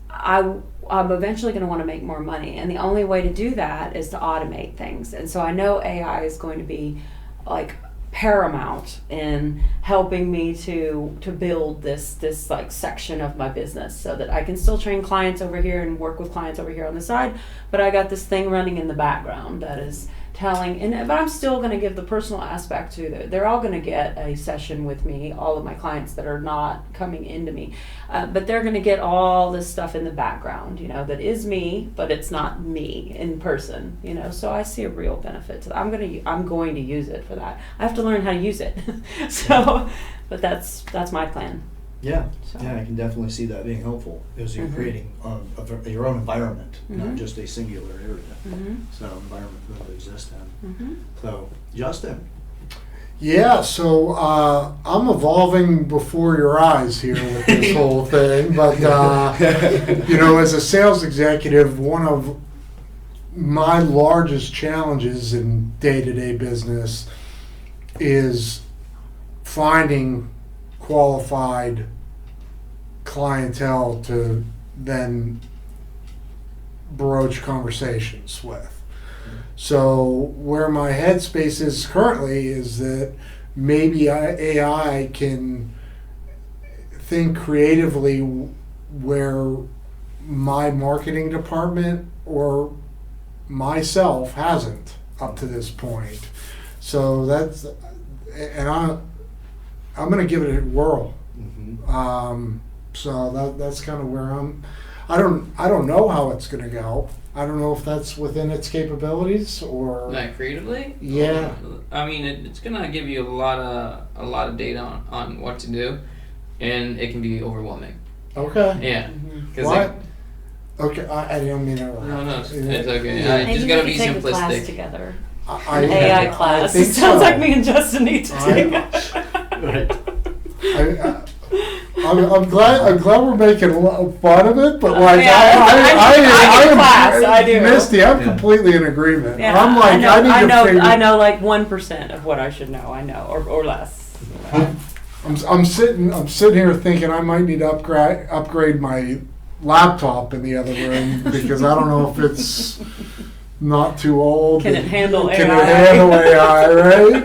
I'm eventually going to want to make more money, and the only way to do that is to automate things. And so I know AI is going to be like paramount in helping me to build this like section of my business, so that I can still train clients over here and work with clients over here on the side, but I got this thing running in the background that is telling, but I'm still going to give the personal aspect to it. They're all going to get a session with me, all of my clients that are not coming into me, but they're going to get all this stuff in the background, that is me, but it's not me in person, so I see a real benefit to that. I'm going to use it for that. I have to learn how to use it. So, but that's my plan. Yeah, So. yeah, I can definitely see that being helpful, as you're creating your own environment, not just a singular area. So environment for them to exist in. So, Justin. Yeah, so I'm evolving before your eyes here with this whole thing, but as a sales executive, one of my largest challenges in day-to-day business is finding qualified clientele to then broach conversations with. So where my headspace is currently is that maybe AI can think creatively where my marketing department or myself hasn't up to this point. So that's, and I'm going to give it a whirl. So that's kind of where I don't know how it's going to go. I don't know if that's within its capabilities or Like creatively? Yeah. I mean, it's gonna give you a lot of data on what to do, and it can be overwhelming. Okay. Yeah. Cause What? Okay, I don't mean to. No, it's okay. Yeah. It's just gotta be take a class simplistic. together. I An AI class. think It sounds so. like me and Justin need to take it. Right. I'm glad we're making a lot of fun of it, but like Yeah, I need class, I do. Misty, I'm Yeah. completely in agreement. Yeah, I'm like, I need to figure. I know like 1% of what I should know. I know, or less. I'm sitting here thinking I might need to upgrade my laptop in the other room because I don't know if it's not too old. Can it handle Can AI? it handle AI, right?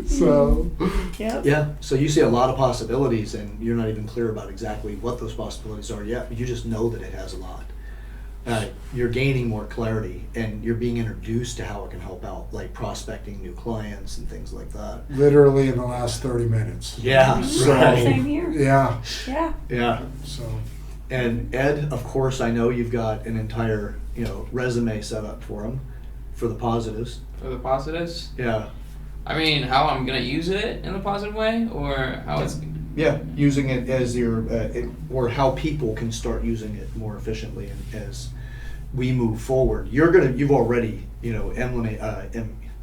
So. Yep. Yeah, so you see a lot of possibilities, and you're not even clear about exactly what those possibilities are yet, but you just know that it has a lot. You're gaining more clarity, and you're being introduced to how it can help out, like prospecting new clients and things like that. Literally in the last 30 minutes. Yeah, So, right. Same here. Yeah. Yeah. Yeah, So. and Ed, of course, I know you've got an entire, resume set up for him, for the positives. For the positives, Yeah, I mean, how I'm gonna use it in a positive way, or how it's. yeah, using it as your, or how people can start using it more efficiently and as we move forward. You've already,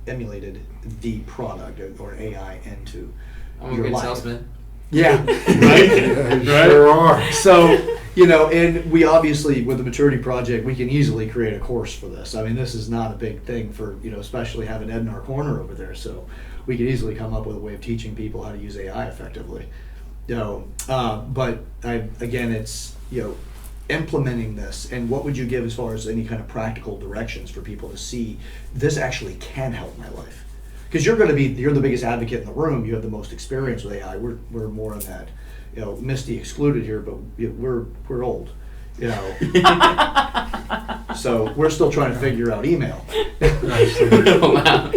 emulated the product or AI into I'm a your good life. salesman. Yeah, Yeah, right. you sure are. So, and we obviously, with the Maturity Project, we can easily create a course for this. I mean, this is not a big thing for, especially having Ed in our corner over there. So we could easily come up with a way of teaching people how to use AI effectively. But again, it's, implementing this, and what would you give as far as any kind of practical directions for people to see this actually can help my life? Because you're the biggest advocate in the room. You have the most experience with AI. We're more on that, Misty excluded here, but we're old, so we're still trying to figure out email. Wow.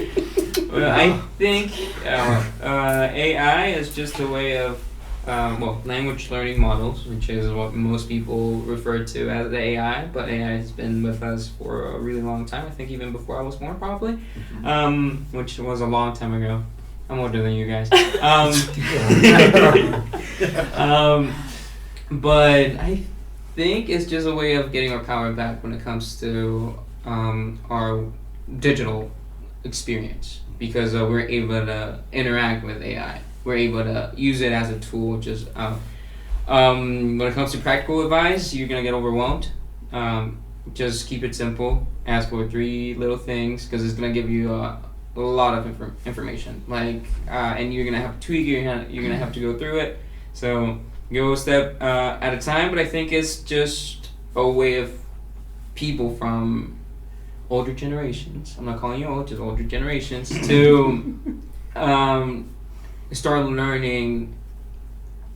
Well, I think AI is just a way of language learning models, which is what most people refer to as the AI, but AI has been with us for a really long time. I think even before I was born, probably, which was a long time ago. I'm older than you guys. But I think it's just a way of getting our power back when it comes to our digital experience, because we're able to interact with AI. We're able to use it as a tool. Just when it comes to practical advice, you're gonna get overwhelmed. Just keep it simple. Ask for 3 little things, because it's gonna give you a lot of information. And you're gonna have to tweak it. You're gonna have to go through it. So go a step at a time. But I think it's just a way of people from older generations. I'm not calling you old, just older generations to start learning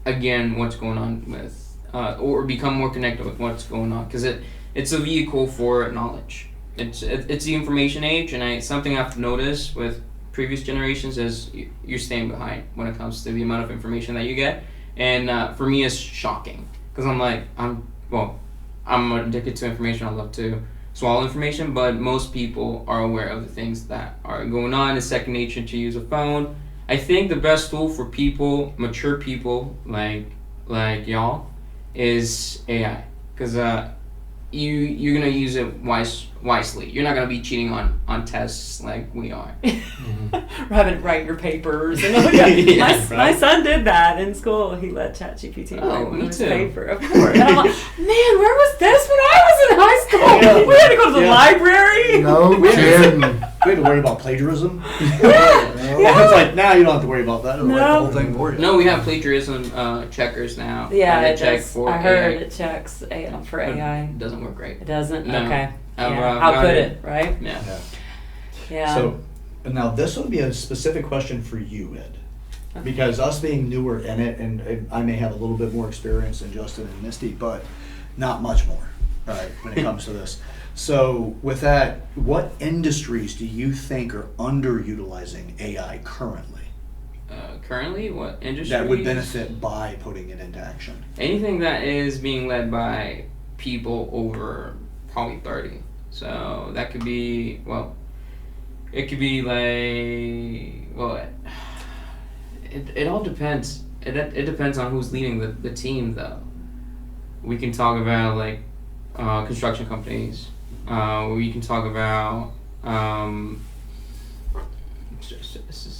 again what's going on with, or become more connected with what's going on, because it's a vehicle for knowledge. It's the information age, and something I've noticed with previous generations is you're staying behind when it comes to the amount of information that you get, and for me it's shocking, because I'm addicted to information. I love to swallow information, but most people are aware of the things that are going on. It's second nature to use a phone. I think the best tool for people, mature people like y'all, is AI, because you're gonna use it wisely. You're not gonna be cheating on tests like we are. Having to write your papers. And my son did that in school. He let ChatGPT write me his too. paper, of course. And I'm like, man, where was this when I was in high school? Yeah. We had to go to the Yeah. library. No kidding. we have to worry about plagiarism. It's like now you don't have to worry about that. It'll write the whole thing for you. No, we have plagiarism checkers now. Yeah, They it check does. for I heard AI. it checks for AI. It doesn't work great. It doesn't? No. Okay. I've, Yeah. uh, How got could it. it, right? Yeah. Yeah. Yeah. So now this would be a specific question for you, Ed. Because us being newer in it, and I may have a little bit more experience than Justin and Misty, but not much more, right, when it comes to this. So with that, what industries do you think are underutilizing AI currently Currently, what industry? that would benefit by putting it into action? Anything that is being led by people over probably 30. So that could be, well, it could be like, well, it all depends. It depends on who's leading the team, though. We can talk about like construction companies. We can talk about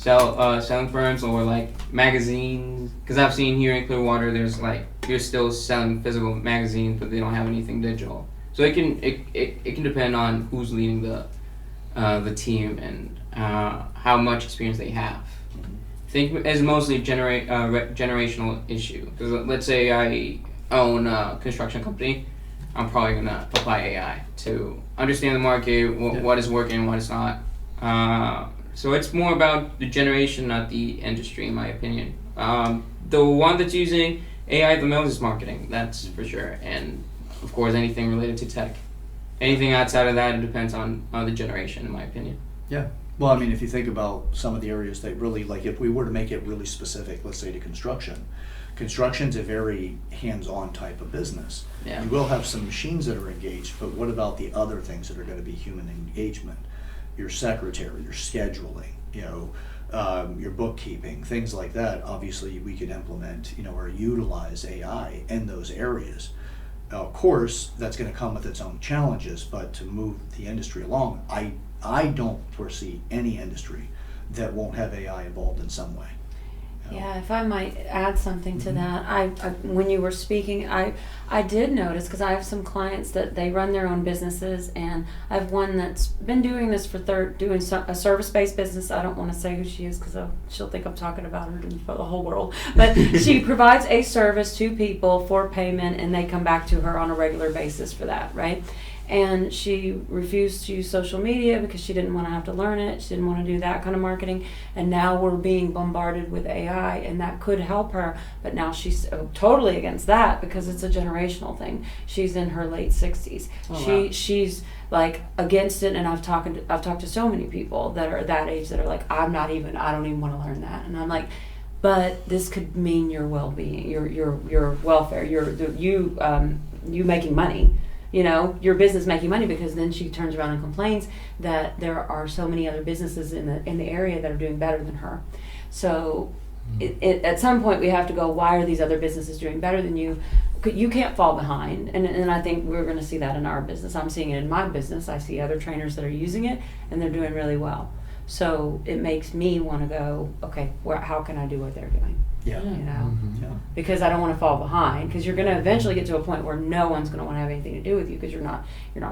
selling firms or like magazines. Because I've seen here in Clearwater, there's like you're still selling physical magazines, but they don't have anything digital. So it can depend on who's leading the team and how much experience they have. I think it's mostly generational issue. Because let's say I own a construction company, I'm probably gonna apply AI to understand the market, what is working, what is not. So it's more about the generation, not the industry, in my opinion. The one that's using AI the most is marketing, that's for sure, and of course anything related to tech. Anything outside of that, it depends on the generation, in my opinion. Yeah. Well, I mean, if you think about some of the areas that really, like if we were to make it really specific, let's say to construction's a very hands-on type of business. Yeah. You will have some machines that are engaged, but what about the other things that are going to be human engagement? Your secretary, your scheduling, your bookkeeping, things like that. Obviously, we could implement, or utilize AI in those areas. Of course, that's going to come with its own challenges, but to move the industry along, I don't foresee any industry that won't have AI involved in some way. Yeah, if I might add something to that, I when you were speaking, I did notice, because I have some clients that they run their own businesses, and I have one that's been doing this for a service-based business. I don't want to say who she is because she'll think I'm talking about her to the whole world. But she provides a service to people for payment, and they come back to her on a regular basis for that, right? And she refused to use social media because she didn't want to have to learn it. She didn't want to do that kind of marketing. And now we're being bombarded with AI, and that could help her. But now she's totally against that because it's a generational thing. She's in her late 60s. Wow. She's like against it, and I've talked to so many people that are that age that are like, I don't even want to learn that. And I'm like, but this could mean your well-being, your welfare, you making money. Your business making money, because then she turns around and complains that there are so many other businesses in the area that are doing better than her. So at some point we have to go, why are these other businesses doing better than you? You can't fall behind, and I think we're going to see that in our business. I'm seeing it in my business. I see other trainers that are using it, and they're doing really well. So it makes me want to go, okay, how can I do what they're doing? Yeah. Yeah. Because I don't want to fall behind, because you're going to eventually get to a point where no one's going to want to have anything to do with you, because you're not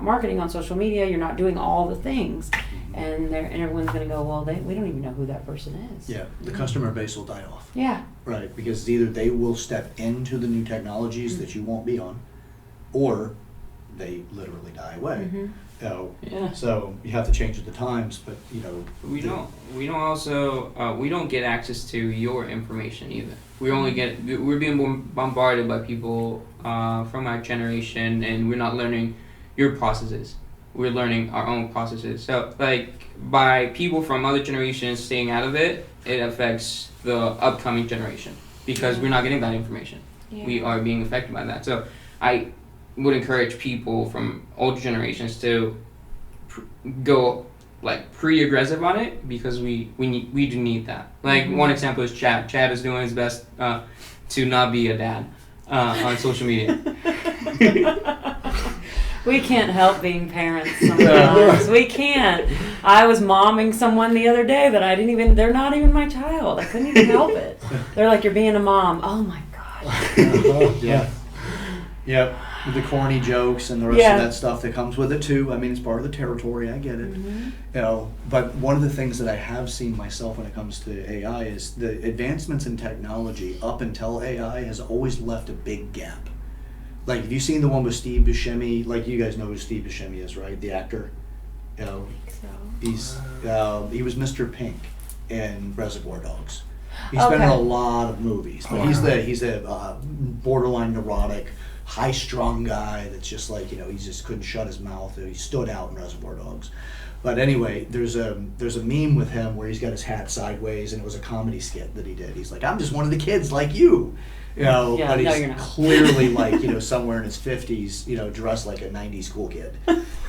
marketing on social media, you're not doing all the things, and everyone's going to go, well, we don't even know who that person is. Yeah, the customer base will die off. Yeah. Right, because either they will step into the new technologies that you won't be on, or they literally die away. Yeah. So you have to change with the times, but We don't get access to your information either. We're being bombarded by people from our generation, and we're not learning your processes. We're learning our own processes. So like by people from other generations staying out of it, it affects the upcoming generation because we're not getting that information. Yeah. We are being affected by that. So I would encourage people from older generations to go like pre-aggressive on it, because we do need that. Like one example is Chad. Chad is doing his best to not be a dad on social media. We can't help being parents sometimes. We can't. I was momming someone the other day that they're not even my child. I couldn't even help it. They're like, you're being a mom. Oh my gosh. Yeah. Yep, with the corny jokes and the rest Yeah. of that stuff that comes with it too. I mean, it's part of the territory. I get it. Mhm. You know, but one of the things that I have seen myself when it comes to AI is the advancements in technology up until AI has always left a big gap. Like, have you seen the one with Steve Buscemi? Like, you guys know who Steve Buscemi is, right? The actor. You know, So. he was Mr. Pink in Reservoir Dogs. He's been in a Okay. lot of movies, but he's a borderline neurotic, high-strung guy that's just like, you know, he just couldn't shut his mouth. He stood out in Reservoir Dogs. But anyway, there's a meme with him where he's got his hat sideways, and it was a comedy skit that he did. He's like, I'm just one of the kids like you. You know, Yeah, but no, he's you're not. clearly like, you know, somewhere in his 50s, you know, dressed like a 90s cool kid.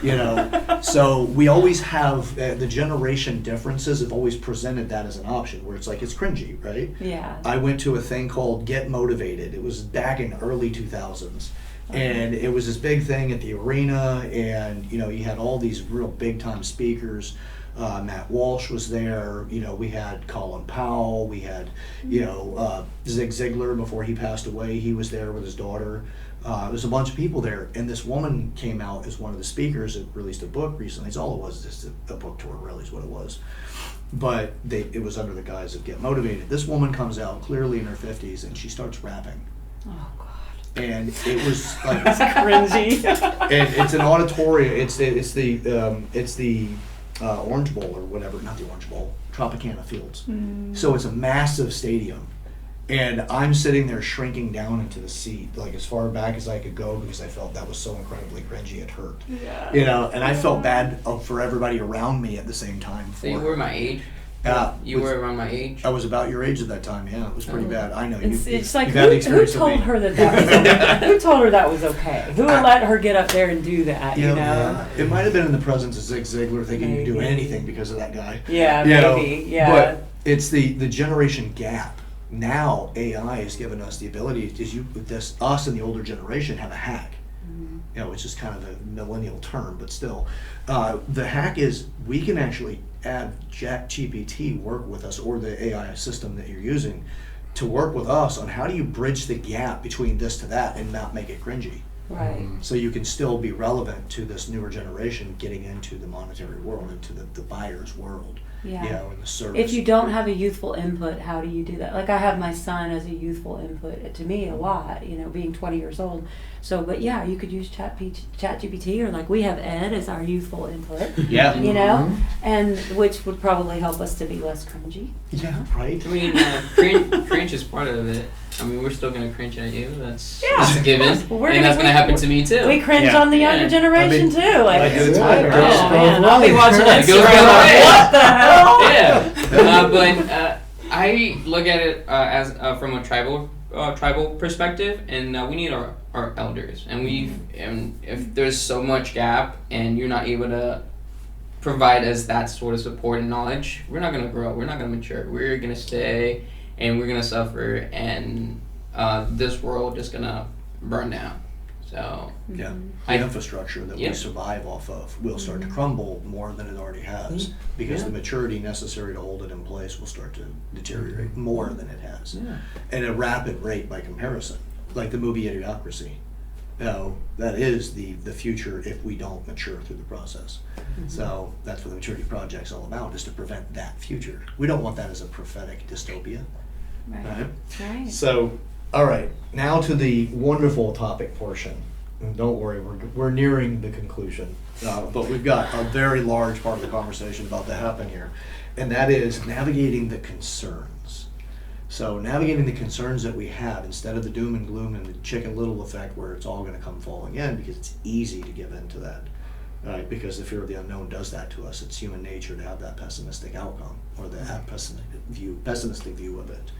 You know, so we always have the generation differences have always presented that as an option where it's like it's cringy, right? Yeah. I went to a thing called Get Motivated. It was back in early 2000s. And it was this big thing at the arena, and you know, you had all these real big time speakers. Matt Walsh was there. You know, we had Colin Powell. We had, you know, Zig Ziglar before he passed away. He was there with his daughter. There's a bunch of people there, and this woman came out as one of the speakers that released a book recently. It's all it was, just a book tour, really, is what it was. But it was under the guise of Get Motivated. This woman comes out clearly in her 50s, and she starts rapping. Oh God. And it was like Cringy. and it's an auditorium. It's the Orange Bowl or whatever, not the Orange Bowl, Tropicana Fields. So it's a massive stadium, and I'm sitting there shrinking down into the seat, like as far back as I could go, because I felt that was so incredibly cringy. It hurt, Yeah. you know, and I felt bad for everybody around me at the same time. So you were my age? You was- were around my age? I was about your age at that time. Yeah, it was pretty bad. I know It's like you've had the who experience with told me. her that was okay? Who told her that was okay? Who let her get up there and do that? You know? Yeah. It might have been in the presence of Zig Ziglar thinking you could do Maybe. anything because of that guy. Yeah, You know, maybe. Yeah. But it's the generation gap. Now AI has given us the ability, us and the older generation have a hack. You know, which is kind of a millennial term, but still. The hack is we can actually have ChatGPT work with us, or the AI system that you're using, to work with us on how do you bridge the gap between this to that and not make it cringy. Right. So you can still be relevant to this newer generation getting into the monetary world, into the buyer's world, Yeah. you know, and the service. If you don't have a youthful input, how do you do that? Like I have my son as a youthful input to me a lot, you know, being 20 years old. So, but yeah, you could use ChatGPT, or like we have Ed as our youthful input, Yeah. you know, and which would probably help us to be less cringy. Yeah, right? I mean, cringe is part of it. I mean, we're still gonna cringe at you. That's Yeah. just a given, Well, we're and gonna- that's gonna happen to me too. We cringe Yeah. on the younger Yeah. generation too. Like, like it's it's like, either- oh Goes man, both I'll be ways. watching It goes Instagram. both ways. What the hell? Yeah, but I look at it as from a tribal perspective, and we need our elders, and if there's so much gap, and you're not able to provide us that sort of support and knowledge, we're not gonna grow, we're not gonna mature, we're gonna stay, and we're gonna suffer, and this world is gonna burn down. So Yeah. The I- infrastructure that Yeah. we survive off of will start to crumble more than it already has, because Yeah. the maturity necessary to hold it in place will start to deteriorate more than it has. At a rapid rate by comparison. Like the movie Idiocracy. You know, that is the future if we don't mature through the process. So that's what the Maturity Project's all about, is to prevent that future. We don't want that as a prophetic dystopia. Right? Right. So, all right, now to the wonderful topic portion. And don't worry, we're nearing the conclusion, but we've got a very large part of the conversation about to happen here, and that is navigating the concerns. So navigating the concerns that we have, instead of the doom and gloom and the Chicken Little effect where it's all going to come falling in, because it's easy to give in to that. Right, because the fear of the unknown does that to us. It's human nature to have that pessimistic outcome, or the pessimistic view of it.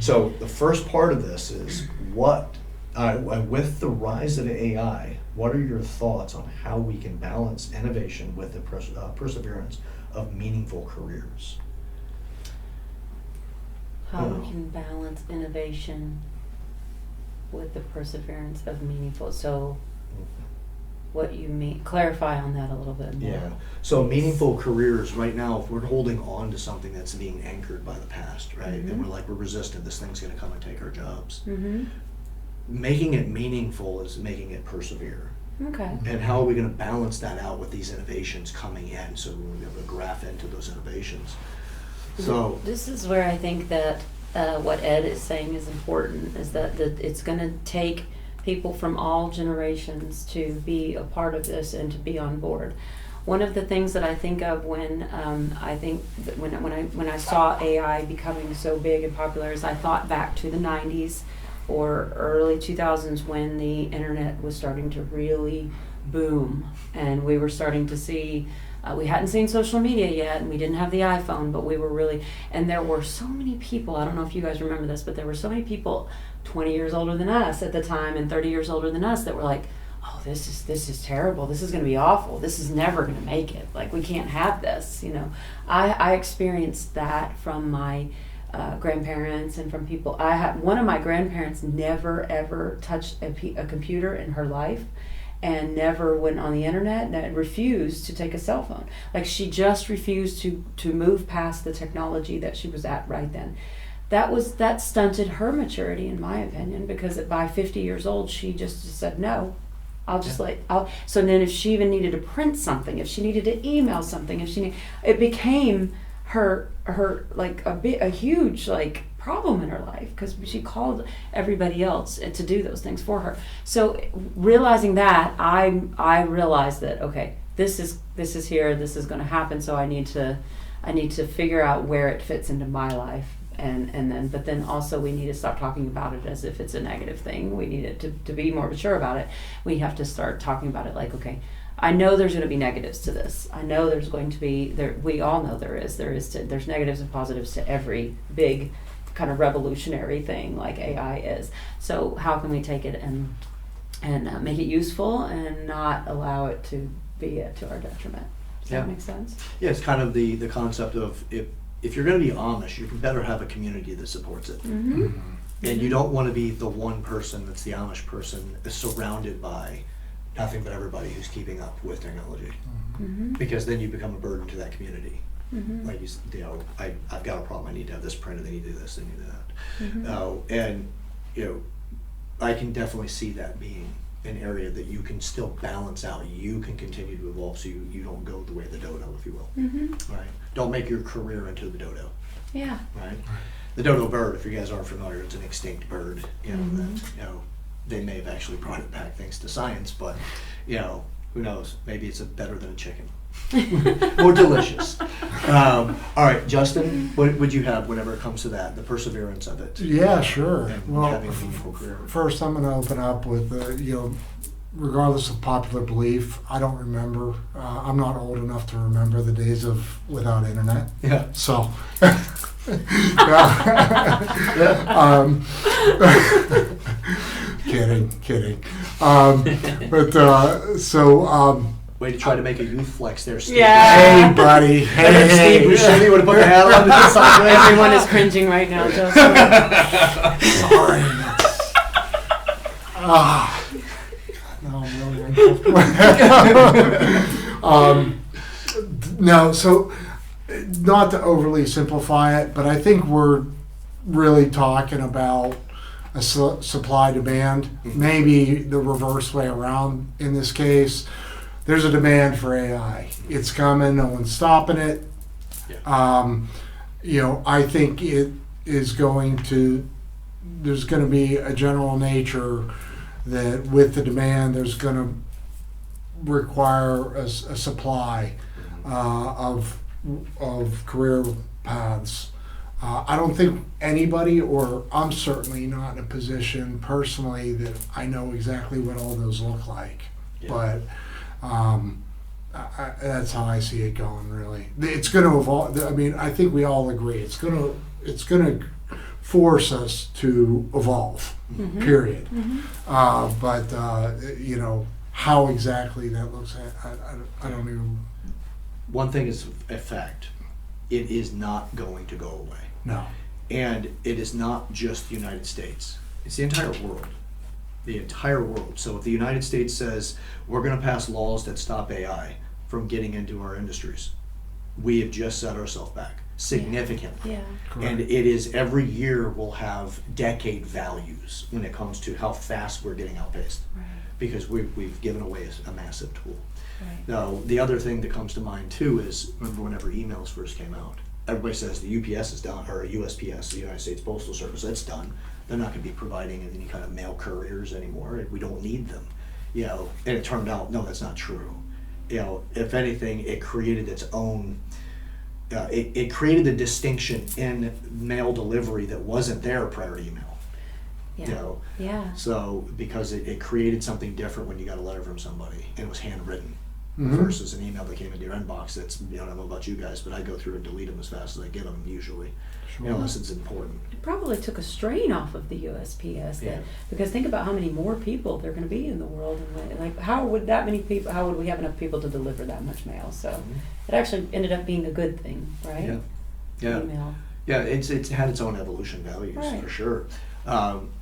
So the first part of this is with the rise of AI, what are your thoughts on how we can balance innovation with the perseverance of meaningful careers? How we can balance innovation with the perseverance of meaningful. So, what you mean? Clarify on that a little bit more. Yeah. So meaningful careers right now, if we're holding on to something that's being anchored by the past, right? And we're resistant, this thing's going to come and take our jobs. Mm-hmm. making it meaningful is making it persevere. Okay. And how are we going to balance that out with these innovations coming in, so we'll be able to graph into those innovations? So this is where I think that what Ed is saying is important, is that it's going to take people from all generations to be a part of this and to be on board. One of the things that I think of when when I saw AI becoming so big and popular is I thought back to the 90s or early 2000s when the internet was starting to really boom, and we were starting to see, we hadn't seen social media yet, and we didn't have the iPhone, but we were really, and there were so many people, I don't know if you guys remember this, but there were so many people 20 years older than us at the time and 30 years older than us that were like, oh, this is terrible, this is going to be awful, this is never going to make it, like, we can't have this, you know. I experienced that from my grandparents and from people. One of my grandparents never ever touched a computer in her life, and never went on the internet, and refused to take a cell phone. Like, she just refused to move past the technology that she was at right then. That stunted her maturity, in my opinion, because by 50 years old, she just said, no, I'll just so then if she even needed to print something, if she needed to email something, it became her like a huge like problem in her life, because she called everybody else to do those things for her. So realizing that, I realized that, okay, this is here, this is going to happen, so I need to figure out where it fits into my life, but then also we need to stop talking about it as if it's a negative thing. We need it to be more mature about it. We have to start talking about it like, okay, I know there's going to be negatives to this. I know there's going to be we all know there's negatives and positives to every big kind of revolutionary thing like AI is. So how can we take it and make it useful and not allow it to be to our detriment? Does that make sense? Yeah, it's kind of the concept of if you're going to be Amish, you can better have a community that supports it. Mm-hmm. And you don't want to be the one person that's the Amish person surrounded by nothing but everybody who's keeping up with technology. Mm-hmm. Because then you become a burden to that community. Mm-hmm. Like, I've got a problem, I need to have this printed, they need to do this, they need to do that. Mm-hmm. And I can definitely see that being an area that you can still balance out. You can continue to evolve, so you don't go the way of the dodo, if you will. Mm-hmm. Right? Don't make your career into the dodo. Yeah. Right? The dodo bird, if you guys aren't familiar, it's an extinct bird. Mm-hmm. That they may have actually brought it back thanks to science, but who knows? Maybe it's better than a chicken. More delicious. All right, Justin, what would you have whenever it comes to that, the perseverance of it? Yeah, sure. And Well, having a meaningful career. first I'm going to open up with, regardless of popular belief, I don't remember. I'm not old enough to remember the days of without internet. Yeah. So, kidding. Way to try to make a youth flex there, Steve. Yeah. Hey, buddy. Steve Hey. Buscemi would have put the hat on to the side. Everyone is cringing right now, Justin. Sorry. No, I'm really uncomfortable. No, so not to overly simplify it, but I think we're really talking about a supply-demand, maybe the reverse way around in this case. There's a demand for AI. It's coming, no one's stopping it. Yeah. I think it is there's going to be a general nature that with the demand, there's going to require a supply of career paths. I don't think anybody, or I'm certainly not in a position personally that I know exactly what all those look like. Yeah. But that's how I see it going. Really, it's going to evolve. I mean, I think we all agree it's going to force us to evolve. Mm-hmm. Period. Mm-hmm. But how exactly that looks, I don't even. One thing is a fact. It is not going to go away. No. And it is not just the United States. It's the entire world. The entire world. So if the United States says we're going to pass laws that stop AI from getting into our industries, we have just set ourselves back. significantly. Yeah. And it is every year we'll have decade values when it comes to how fast we're getting outpaced, Right. because we've given away a massive tool. Right. Now, the other thing that comes to mind too is, remember whenever emails first came out, everybody says the UPS is done, or USPS, the United States Postal Service, that's done. They're not going to be providing any kind of mail couriers anymore. We don't need them, And it turned out, no, that's not true. If anything, it created its own. It created a distinction in mail delivery that wasn't there prior to email. Yeah. Yeah. So because it created something different when you got a letter from somebody and it was handwritten. Mhm. Versus an email that came into your inbox that's, I don't know about you guys, but I go through and delete them as fast as I get them usually, unless it's important. It probably took a strain off of the USPS, Yeah. because think about how many more people there are going to be in the world, and like how would we have enough people to deliver that much mail? So it actually ended up being a good thing, right? Yeah, yeah, Email. yeah. It's had its own evolution values Right. for sure.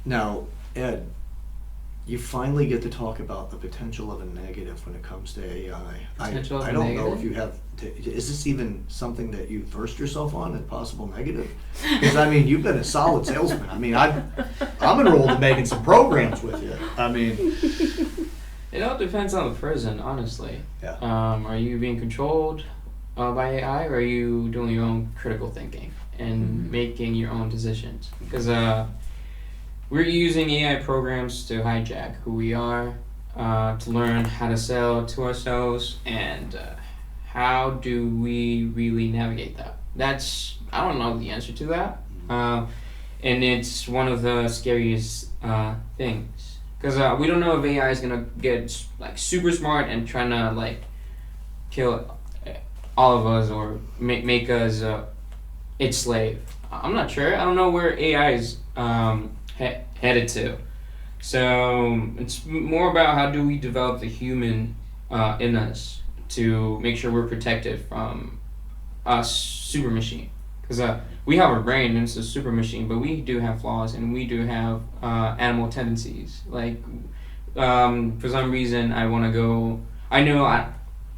Now, Ed, you finally get to talk about the potential of a negative when it comes to AI. Potential of I a don't know negative? if you have. Is this even something that you versed yourself on, a possible negative? Because I mean, you've been a solid salesman. I mean, I'm enrolled in making some programs with you. I mean, It all depends on the person, honestly. Yeah. Are you being controlled by AI, or are you doing your own critical thinking and making your own decisions? Because we're using AI programs to hijack who we are, to learn how to sell to ourselves, and how do we really navigate that? I don't know the answer to that. And it's one of the scariest things. Because we don't know if AI is going to get like super smart and trying to like kill all of us or make us its slave. I'm not sure. I don't know where AI is headed to. So it's more about how do we develop the human in us to make sure we're protected from a super machine. Because we have a brain and it's a super machine, but we do have flaws and we do have animal tendencies. Like for some reason I want to go. I know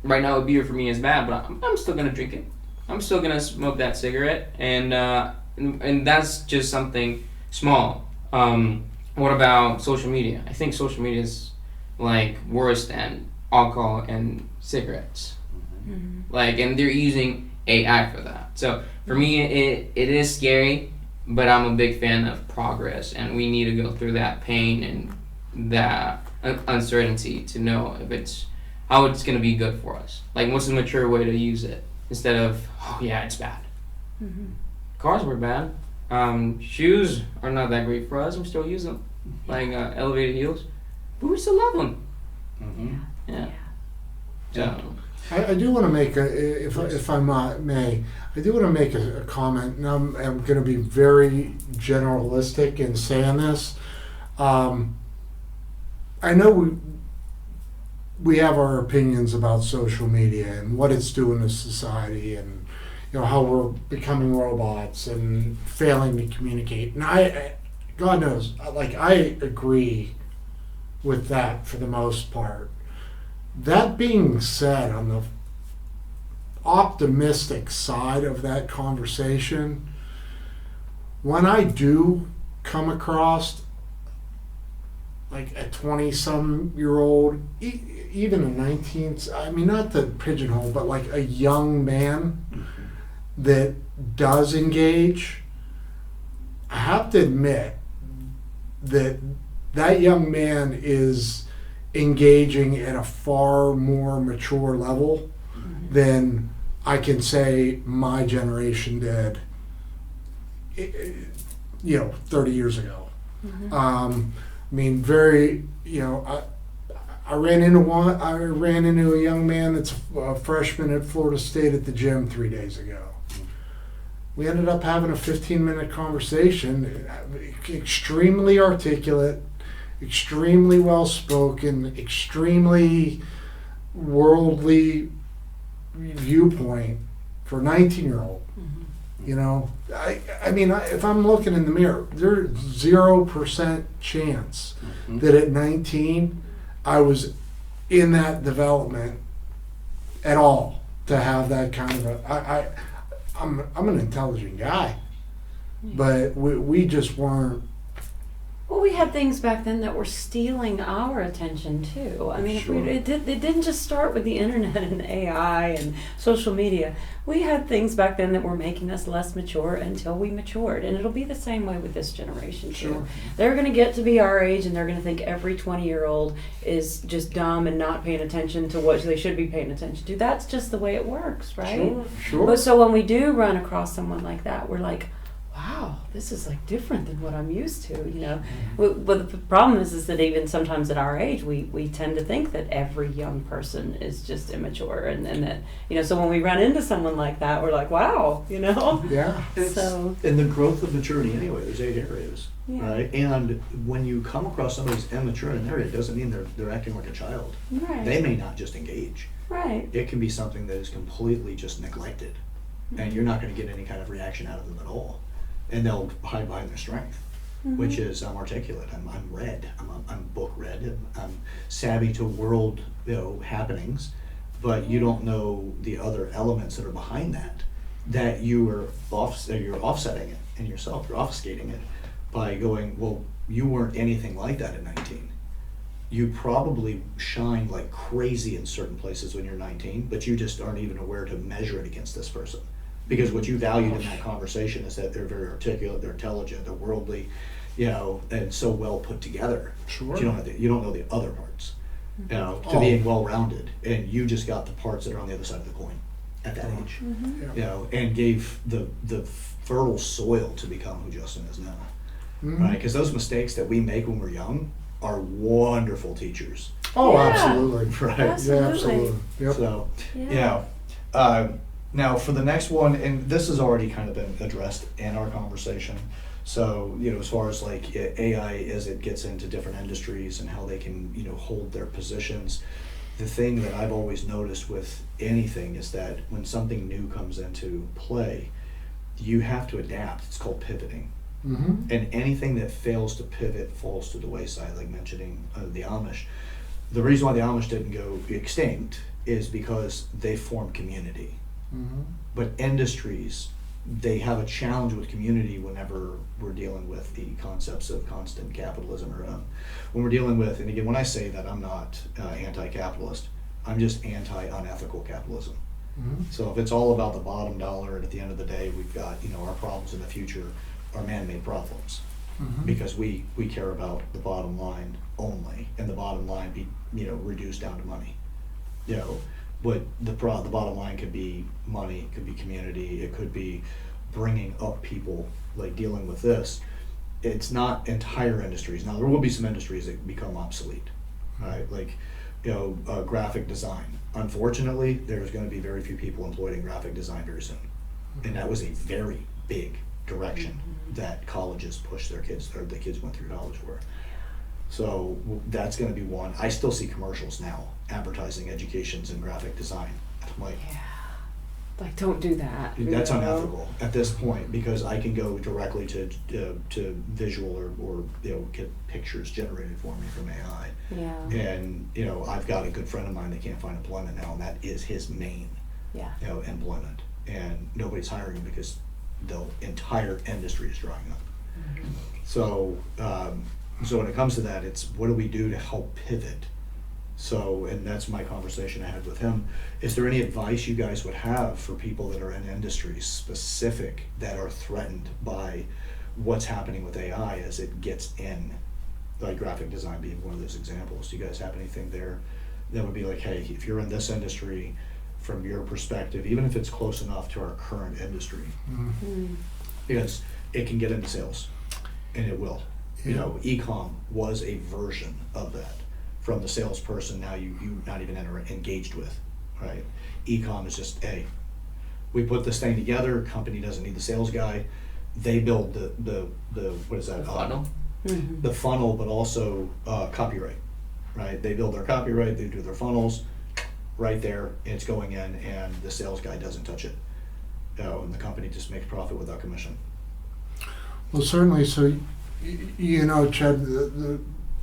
right now a beer for me is bad, but I'm still gonna drink it. I'm still gonna smoke that cigarette, and that's just something small. What about social media? I think social media is like worse than alcohol and cigarettes. Like, and they're using AI for that. So for me, it is scary, but I'm a big fan of progress, and we need to go through that pain and that uncertainty to know if how it's gonna be good for us. Like, what's the mature way to use it instead of it's bad. Cars were bad. Shoes are not that great for us. We still use them, like elevated heels, but we still love them. Yeah. So. I do want to make if I may, I do want to make a comment, and I'm going to be very generalistic in saying this. I know we have our opinions about social media and what it's doing to society, and how we're becoming robots and failing to communicate. And I God knows, like, I agree with that for the most part. That being said, on the optimistic side of that conversation, when I do come across like a 20-some-year-old, even a 19th, I mean, not the pigeonhole, but like a young man that does engage, I have to admit that young man is engaging at a far more mature level than I can say my generation did, 30 years ago. I mean, I ran into a young man that's a freshman at Florida State at the gym 3 days ago. We ended up having a 15-minute conversation, extremely articulate, extremely well-spoken, extremely worldly viewpoint for a 19-year-old. I mean, if I'm looking in the mirror, there's 0% chance that at 19 I was in that development at all to have that kind of I'm an intelligent guy, but we just weren't. Well, we had things back then that were stealing our attention too. I mean, Sure. it didn't just start with the internet and AI and social media. We had things back then that were making us less mature until we matured, and it'll be the same way with this generation too. Sure. They're going to get to be our age, and they're going to think every 20-year-old is just dumb and not paying attention to what they should be paying attention to. That's just the way it works, right? Sure, sure. But so when we do run across someone like that, we're like, wow, this is like different than what I'm used to, you know. But the problem is that even sometimes at our age, we tend to think that every young person is just immature, and that, you know, so when we run into someone like that, we're like, wow, you know. Yeah. So in the growth of maturity anyway, there's 8 areas, Yeah. right? And when you come across somebody who's immature in an area, it doesn't mean they're acting like a child. right, They may not just engage. right, It can be something that is completely just neglected, and you're not going to get any kind of reaction out of them at all. And they'll hide behind their strength, which is I'm articulate, I'm read, I'm book read, I'm savvy to world, you know, happenings, but you don't know the other elements that are behind that you're offsetting it in yourself, you're obfuscating it by going, well, you weren't anything like that at 19. You probably shine like crazy in certain places when you're 19, but you just aren't even aware to measure it against this person. Because what you valued in that conversation is that they're very articulate, they're intelligent, they're worldly, you know, and so well put together. Sure. But you don't know the other parts, you know, to Oh. being well-rounded. And you just got the parts that are on the other side of the coin at that age, Yeah. you know, and gave the fertile soil to become who Justin is now, Mhm. right? Because those mistakes that we make when we're young are wonderful teachers, Oh, Yeah. absolutely. right? Yeah, Absolutely. absolutely. Yep. So, yeah, now for the next one, and this has already kind of been addressed in our conversation. So, you know, as far as like AI as it gets into different industries and how they can, you know, hold their positions, the thing that I've always noticed with anything is that when something new comes into play, you have to adapt. It's called pivoting. Mm-hmm. And anything that fails to pivot falls to the wayside, like mentioning the Amish. The reason why the Amish didn't go extinct is because they formed community. Mm-hmm. But industries, they have a challenge with community whenever we're dealing with the concepts of constant capitalism, or when we're dealing with, and again, when I say that, I'm not anti-capitalist, I'm just anti-unethical capitalism. Mm-hmm. So if it's all about the bottom dollar, and at the end of the day, we've got, you know, our problems in the future are man-made problems, Mm-hmm. because we care about the bottom line only, and the bottom line be, you know, reduced down to money, you know. But the bottom line could be money, it could be community, it could be bringing up people, like dealing with this. It's not entire industries. Now, there will be some industries that become obsolete, right? Like, you know, graphic design. Unfortunately, there's going to be very few people employed in graphic design very soon. And that was a very big direction that colleges pushed their kids, or the kids went through college for. So that's going to be one. I still see commercials now advertising educations in graphic design. I'm like, like don't do that. that's you know? unethical at this point, because I can go directly to visual or you know, get pictures generated for me from AI. Yeah, And you know, I've got a good friend of mine that can't find employment now, and that is his main, yeah, you know, employment. And nobody's hiring him because the entire industry is drying up. So, so when it comes to that, it's what do we do to help pivot? So, and that's my conversation I had with him. Is there any advice you guys would have for people that are in industries specific that are threatened by what's happening with AI as it gets in, like graphic design being one of those examples? Do you guys have anything there that would be like, hey, if you're in this industry, from your perspective, even if it's close enough to our current industry, because it can get into sales, and it will. You know, e-com was a version of that. From the salesperson, now you not even engaged with, right? E-com is just, hey, we put this thing together, company doesn't need the sales guy, they build the what is that? The funnel? The funnel, but also copyright, right? They build their copyright, they do their funnels, right there, it's going in, and the sales guy doesn't touch it. And the company just makes profit without commission. Well, certainly. So, you know, Chad,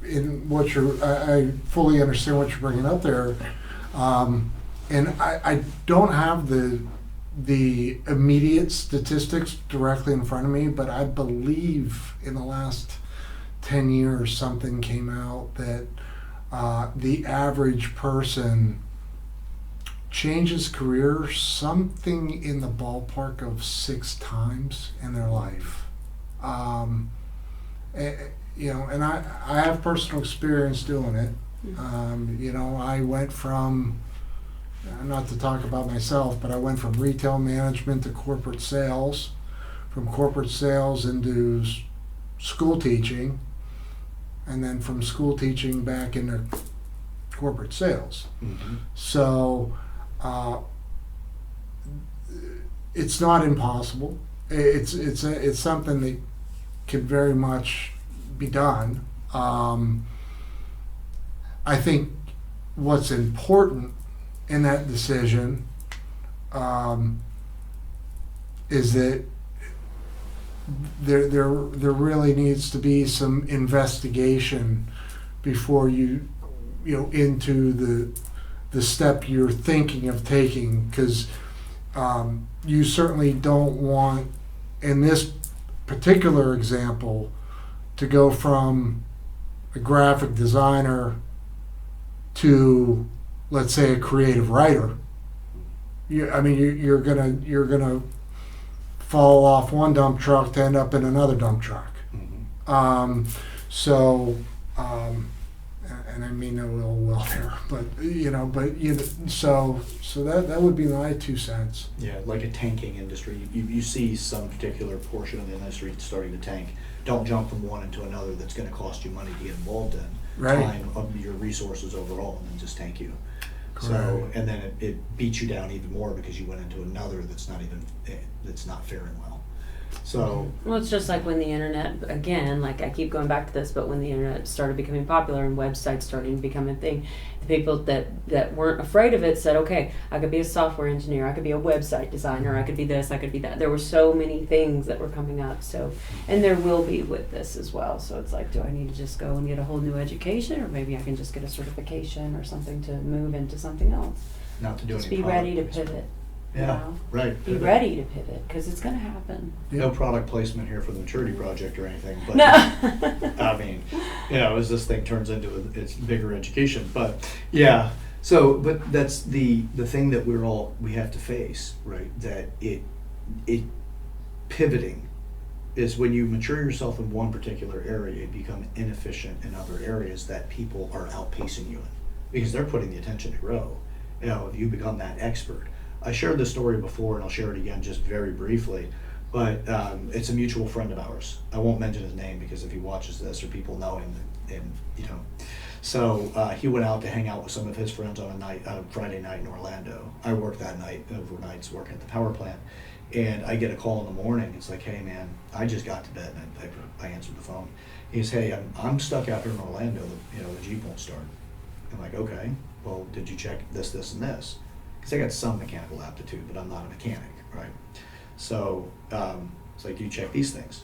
in what I fully understand what you're bringing up there, and I don't have the immediate statistics directly in front of me, but I believe in the last 10 years something came out that the average person changes career something in the ballpark of 6 times in their life. And I have personal experience doing it. I went from, not to talk about myself, but I went from retail management to corporate sales, from corporate sales into school teaching, and then from school teaching back into corporate sales. Mm-hmm. So it's not impossible. It's something that can very much be done. I think what's important in that decision is that there really needs to be some investigation before you into the step you're thinking of taking, because you certainly don't want, in this particular example, to go from a graphic designer to, let's say, a creative writer. You're gonna fall off one dump truck to end up in another dump truck. Mm-hmm. And I mean no ill will there, but so that would be my 2 cents. Yeah, like a tanking industry. You see some particular portion of the industry starting to tank. Don't jump from one into another that's going to cost you money to get involved in. Right. Time of your resources overall, and then just tank you. So, Correct. and then it beats you down even more because you went into another that's not faring well. So, Well, it's just like when the internet, again, like I keep going back to this, but when the internet started becoming popular and websites starting to become a thing, the people that weren't afraid of it said, okay, I could be a software engineer, I could be a website designer, I could be this, I could be that. There were so many things that were coming up. So, and there will be with this as well. So it's like, do I need to just go and get a whole new education, or maybe I can just get a certification or something to move into something else? not to do Just any be product ready to placement. pivot. Yeah, You know? right. Be ready to pivot, because it's going to happen. No product placement here for the Maturity Project or anything, but No. I mean, as this thing turns into its bigger education, but yeah. So, but that's the thing that we have to face, right? That it pivoting is when you mature yourself in one particular area, you become inefficient in other areas that people are outpacing you in because they're putting the attention to grow. If you become that expert. I shared this story before, and I'll share it again just very briefly, but it's a mutual friend of ours. I won't mention his name because if he watches this or people know him, So he went out to hang out with some of his friends on a Friday night in Orlando. I worked that night, overnights working at the power plant, and I get a call in the morning. It's like, hey man, I just got to bed, and I answered the phone. He goes, hey, I'm stuck out here in Orlando. The Jeep won't start. I'm like, okay, well, did you check this, and this? Because I got some mechanical aptitude, but I'm not a mechanic, right? So it's like, do you check these things?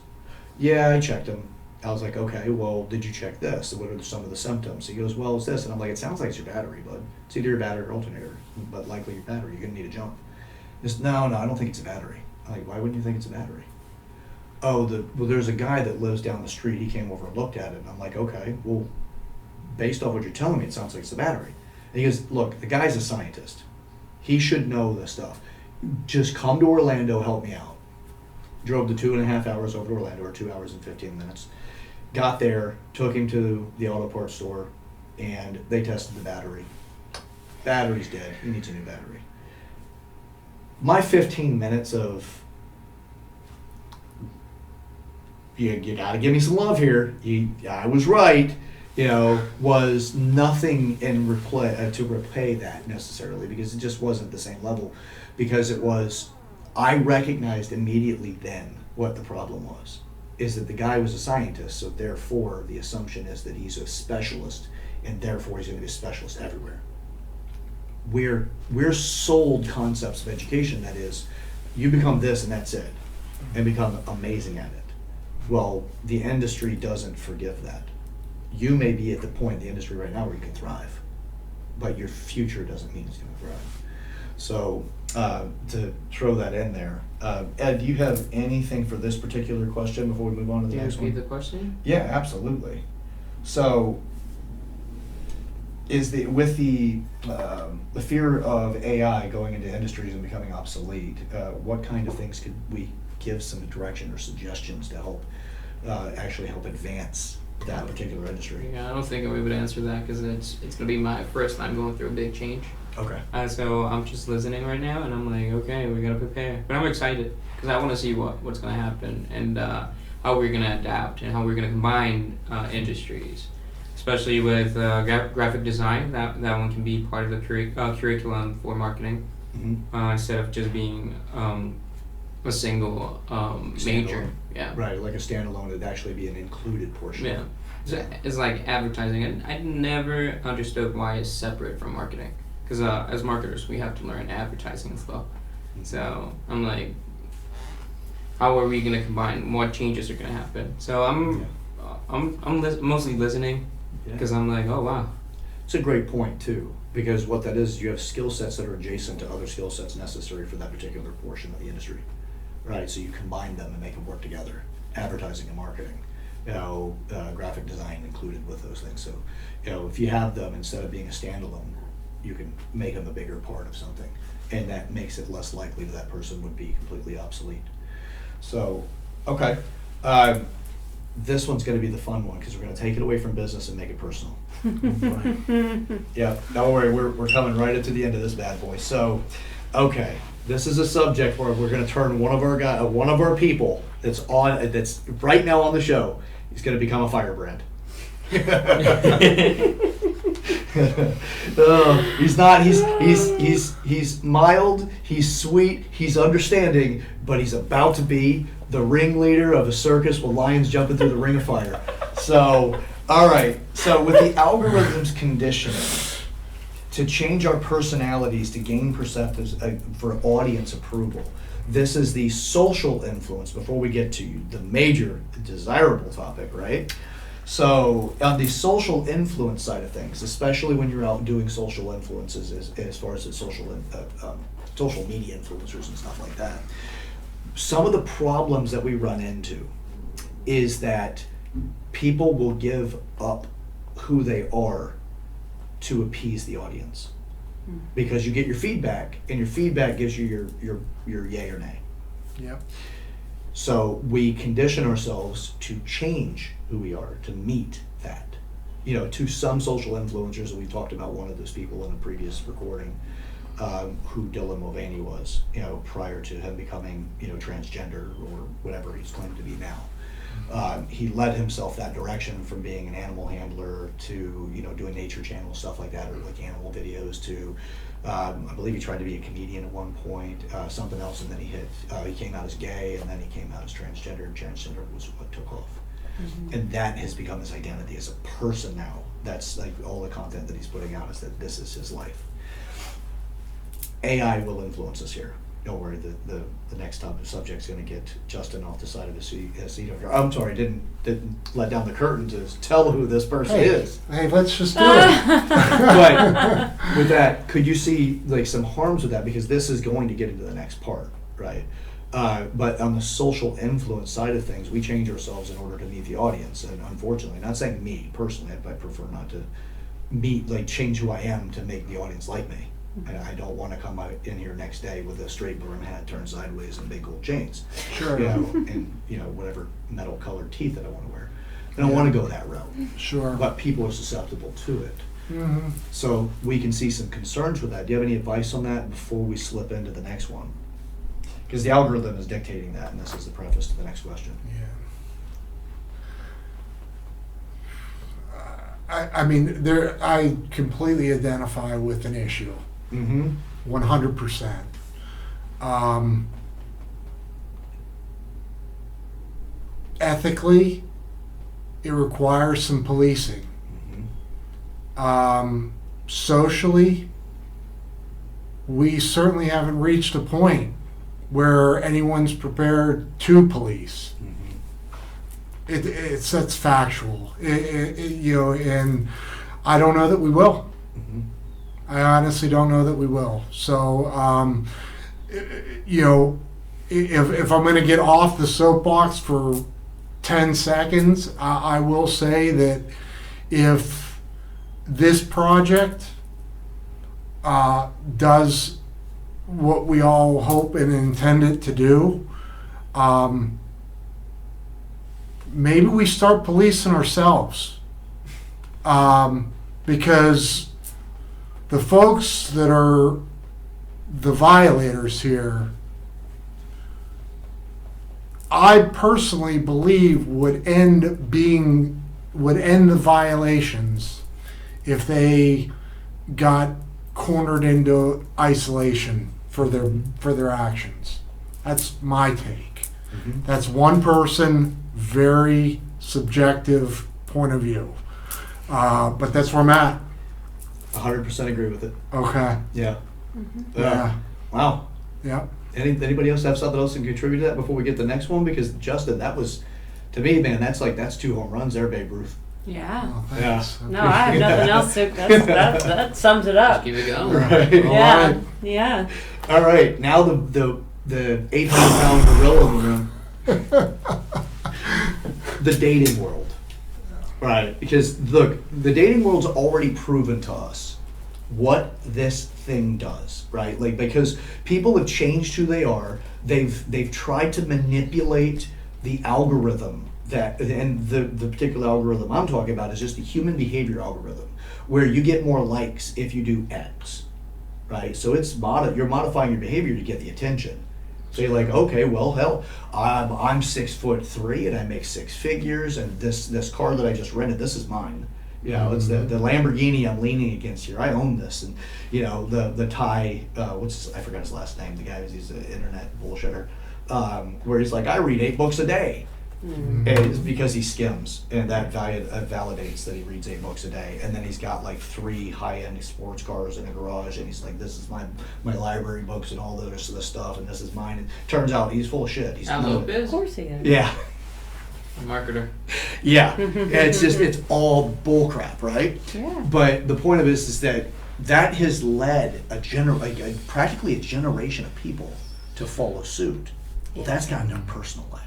Yeah, I checked them. I was like, okay, well, did you check this? What are some of the symptoms? He goes, well, it's this. And I'm like, it sounds like it's your battery, bud. It's either your battery or alternator, but likely your battery. You're going to need a jump. He goes, no, I don't think it's a battery. I'm like, why wouldn't you think it's a battery? Oh, well, there's a guy that lives down the street. He came over and looked at it. And I'm like, okay, well, based off what you're telling me, it sounds like it's a battery. And he goes, look, the guy's a scientist. He should know this stuff. Just come to Orlando, help me out. Drove the 2.5 hours over to Orlando, or 2 hours and 15 minutes. Got there, took him to the auto parts store, and they tested the battery. Battery's dead. He needs a new battery. My 15 minutes of, you got to give me some love here. I was right. Was nothing to repay that necessarily, because it just wasn't the same level. Because I recognized immediately then what the problem was. Is that the guy was a scientist, so therefore the assumption is that he's a specialist, and therefore he's going to be a specialist everywhere. We're sold concepts of education that is, you become this and that's it, and become amazing at it. Well, the industry doesn't forgive that. You may be at the point in the industry right now where you can thrive, but your future doesn't mean it's going to thrive. So to throw that in there, Ed, do you have anything for this particular question before we move on to the Can you next repeat one? the question? Yeah, absolutely. So, is with the fear of AI going into industries and becoming obsolete, what kind of things could we give some direction or suggestions to help actually help advance that particular industry? Yeah, I don't think we would answer that because it's gonna be my first time going through a big change. Okay. So I'm just listening right now, and I'm like, okay, we gotta prepare. But I'm excited because I want to see what's gonna happen and how we're gonna adapt and how we're gonna combine industries, especially with graphic design. That one can be part of the curriculum for marketing instead of just being a single major. Standalone. Yeah. Right, like a standalone, it'd actually be an included portion. Yeah. It's like advertising, and I never understood why it's separate from marketing. Because as marketers, we have to learn advertising as well. So I'm like, how are we gonna combine? What changes are gonna happen? So I'm mostly listening because I'm like, oh wow. It's a great point too, because what that is you have skill sets that are adjacent to other skill sets necessary for that particular portion of the industry, right? So you combine them and make them work together. Advertising and marketing, graphic design included with those things. So, if you have them instead of being a standalone, you can make them a bigger part of something, and that makes it less likely that person would be completely obsolete. So, okay. This one's going to be the fun one because we're going to take it away from business and make it personal. Right. Yeah, don't worry, we're coming right into the end of this bad boy. So, okay, this is a subject where we're going to turn one of our people that's right now on the show. He's going to become a firebrand. He's not. He's mild. He's sweet. He's understanding, but he's about to be the ringleader of a circus with lions jumping through the ring of fire. So, all right. So, with the algorithms conditioning to change our personalities to gain perceptives for audience approval, this is the social influence. Before we get to the major desirable topic, right? So on the social influence side of things, especially when you're out doing social influences as far as the social media influencers and stuff like that, some of the problems that we run into is that people will give up who they are to appease the audience. Because you get your feedback, and your feedback gives you your yay or nay. Yep. So we condition ourselves to change who we are, to meet that. To some social influencers, and we talked about one of those people in a previous recording, who Dylan Mulvaney was, prior to him becoming, transgender or whatever he's claimed to be now. He led himself that direction from being an animal handler to, doing nature channel stuff like that, or like animal videos to, I believe he tried to be a comedian at one point, something else, and then he came out as gay, and then he came out as transgender, and transgender was what took off. Mm-hmm. And that has become his identity as a person now. That's like all the content that he's putting out is that this is his life. AI will influence us here. Don't worry, the next subject's going to get Justin off the side of the seat over here. I'm sorry, didn't let down the curtain to tell who this person is. Hey, let's just do it. But with that, could you see like some harms with that? Because this is going to get into the next part, right? But on the social influence side of things, we change ourselves in order to meet the audience. And unfortunately, not saying me personally, I prefer not to change who I am to make the audience like me. And I don't want to come out in here next day with a straight brim hat turned sideways and big gold chains. Sure. And whatever metal colored teeth that I want to wear. I don't want to go that route. Sure. But people are susceptible to it. Mm-hmm. So we can see some concerns with that. Do you have any advice on that before we slip into the next one? Because the algorithm is dictating that, and this is the preface to the next question. Yeah. I completely identify with an issue. Mm-hmm. 100%. Ethically, it requires some policing. Mm-hmm. Socially, we certainly haven't reached a point where anyone's prepared to police. Mm-hmm. That's factual. And I don't know that we will. Mm-hmm. I honestly don't know that we will. So, you know, if I'm going to get off the soapbox for 10 seconds, I will say that if this project does what we all hope and intend it to do, maybe we start policing ourselves. Because the folks that are the violators here, I personally believe would end the violations if they got cornered into isolation for their actions. That's my take. Mm-hmm. That's one person, very subjective point of view. But that's where I'm at. 100% agree with it. Okay. Yeah. Yeah. Wow. Yeah. Anybody else have something else to contribute to that before we get to the next one? Because Justin, that was, to me, man, that's 2 home runs there, Babe Ruth. Yeah. Oh, thanks. No, I have nothing else to. That sums it up. Just keep it going. Right. Yeah. Alright. Yeah. All right. Now the 800-pound gorilla in the room. The dating world. Right. Because look, the dating world's already proven to us what this thing does, right? Like, because people have changed who they are. They've tried to manipulate the algorithm that, and the particular algorithm I'm talking about is just the human behavior algorithm, where you get more likes if you do X, right? So it's you're modifying your behavior to get the attention. So you're like, okay, well, hell, I'm 6'3" and I make 6 figures, and this car that I just rented, this is mine. You know, it's the Lamborghini I'm leaning against here. I own this, and you know the Thai, I forgot his last name. The guy he's an internet bullshitter, where he's like, I read 8 books a day. And it's because he skims, and that validates that he reads 8 books a day. And then he's got like 3 high-end sports cars in a garage, and he's like, this is my library books and all the rest of the stuff, and this is mine. And turns out he's full of shit. He's Of course he is. yeah. A marketer. Yeah. And it's all bullcrap, right? Yeah. But the point of this is that has led practically a generation of people to follow suit. Well, that's gotten into our personal life.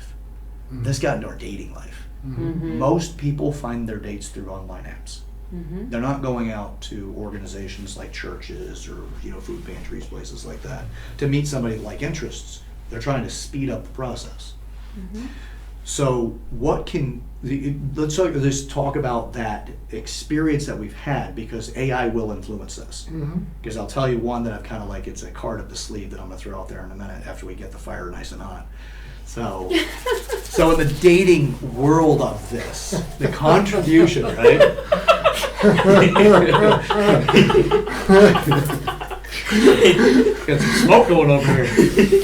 That's gotten into our dating life. Most people find their dates through online apps. They're not going out to organizations like churches or food pantries, places like that, to meet somebody like interests. They're trying to speed up the process. So let's just talk about that experience that we've had, because AI will influence this. Because I'll tell you one that I've kind of like, it's a card up the sleeve that I'm going to throw out there in a minute after we get the fire nice and hot. So in the dating world of this, the contribution, right? Got some smoke going over here.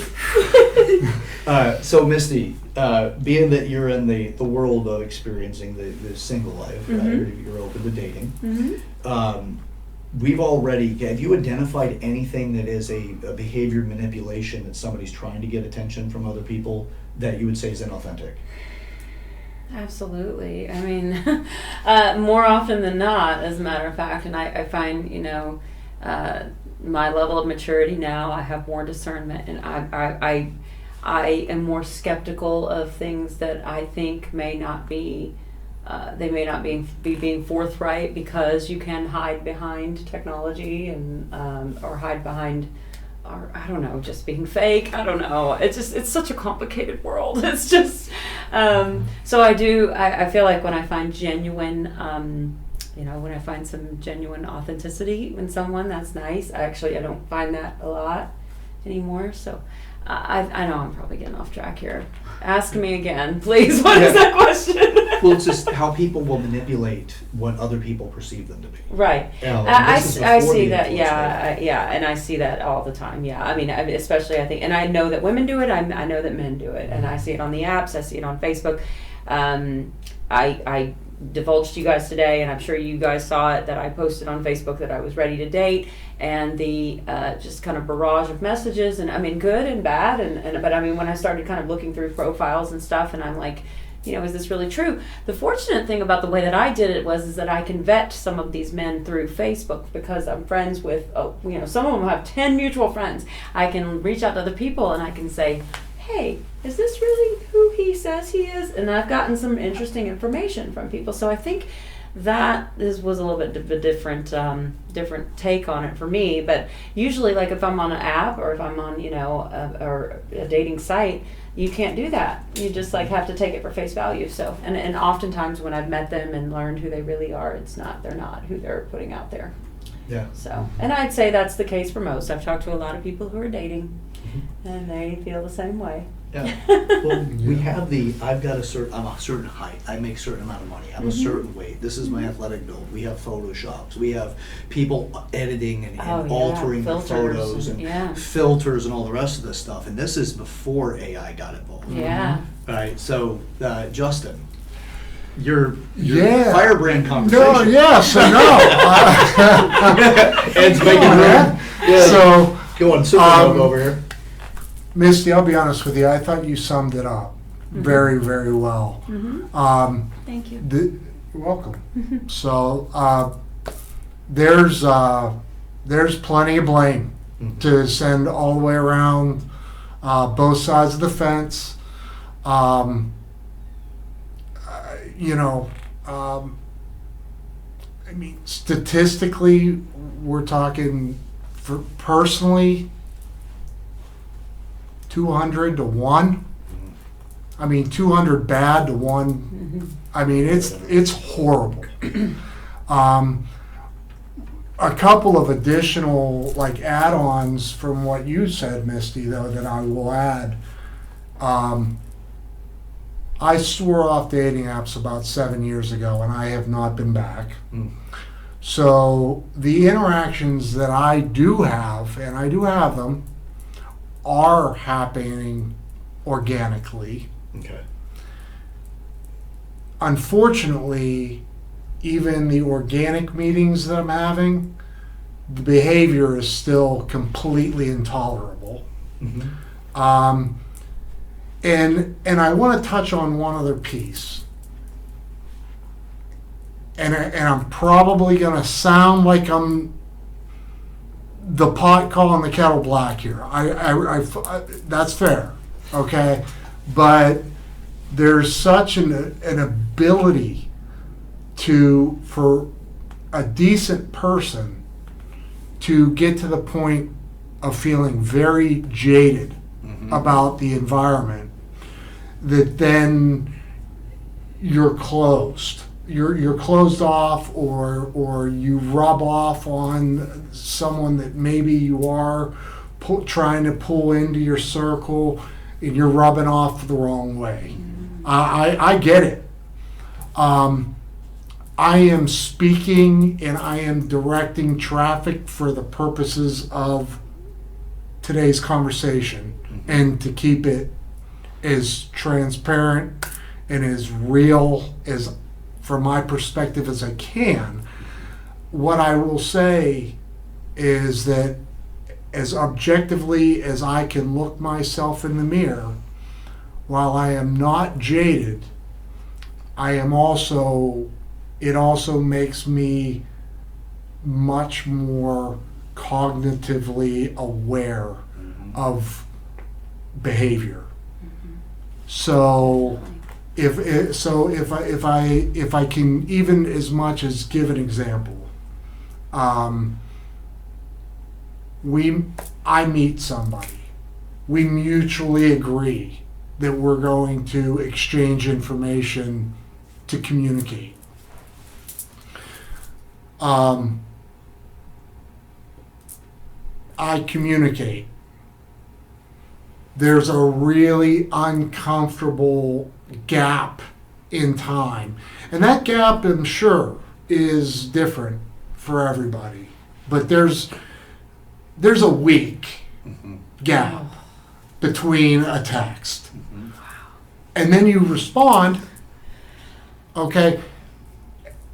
So Misty, being that you're in the world of experiencing the single life, right? You're open to dating. Have you identified anything that is a behavior manipulation that somebody's trying to get attention from other people that you would say is inauthentic? Absolutely. I mean, more often than not, as a matter of fact, and I find, my level of maturity now, I have more discernment, and I am more skeptical of things that I think may not be they may not be being forthright, because you can hide behind technology and or hide behind, or I don't know, just being fake. I don't know. It's such a complicated world. It's just so I feel like when I find genuine when I find some genuine authenticity in someone, that's nice. I don't find that a lot anymore. So I know I'm probably getting off track here. Ask me again, please. What is that question? Well, it's just how people will manipulate what other people perceive them to be. Right. I see that. Yeah, and I see that all the time. Yeah, I mean, especially I think, and I know that women do it. I know that men do it, and I see it on the apps. I see it on Facebook. I divulged to you guys today, and I'm sure you guys saw it, that I posted on Facebook that I was ready to date, and the just kind of barrage of messages, and I mean good and bad, but I mean when I started kind of looking through profiles and stuff, and I'm like, is this really true? The fortunate thing about the way that I did it is that I can vet some of these men through Facebook because I'm friends with, some of them have 10 mutual friends. I can reach out to other people and I can say, hey, is this really who he says he is? And I've gotten some interesting information from people. So I think that was a little bit of a different take on it for me. But usually, like if I'm on an app or if I'm on, or a dating site, you can't do that. You just like have to take it for face value. So, and oftentimes when I've met them and learned who they really are, they're not who they're putting out there. Yeah. So, and I'd say that's the case for most. I've talked to a lot of people who are dating, and they feel the same way. Yeah. Well, we have I'm a certain height. I make a certain amount of money. I'm a certain weight. This is my athletic build. We have Photoshops. We have people editing and altering the photos and filters and all the rest of this stuff. And this is before AI got involved. Yeah. Right. So, Justin, your firebrand conversation. No, yes, I know. Ed's making room. Yeah. So, go on, super over here. Misty, I'll be honest with you. I thought you summed it up very, very well. Thank you. You're welcome. So there's plenty of blame to send all the way around both sides of the fence. I mean, statistically, we're talking personally. 200 to 1. I mean, 200 bad to 1. I mean, it's horrible. A couple of additional add-ons from what you said, Misty, though, that I will add. I swore off dating apps about 7 years ago, and I have not been back. So the interactions that I do have, and I do have them, are happening organically. Okay. Unfortunately, even the organic meetings that I'm having, the behavior is still completely intolerable. And I want to touch on one other piece. And I'm probably going to sound like I'm the pot calling the kettle black here. I that's fair, okay? But there's such an ability for a decent person to get to the point of feeling very jaded about the environment that then you're closed. You're closed off, or you rub off on someone that maybe you are trying to pull into your circle, and you're rubbing off the wrong way. I get it. I am speaking and I am directing traffic for the purposes of today's conversation and to keep it as transparent and as real as, from my perspective, as I can. What I will say is that as objectively as I can look myself in the mirror, while I am not jaded, it also makes me much more cognitively aware of behavior. So if I can even as much as give an example, I meet somebody, we mutually agree that we're going to exchange information to communicate. I communicate. There's a really uncomfortable gap in time. And that gap, I'm sure, is different for everybody. But there's a week gap between a text. And then you respond, okay,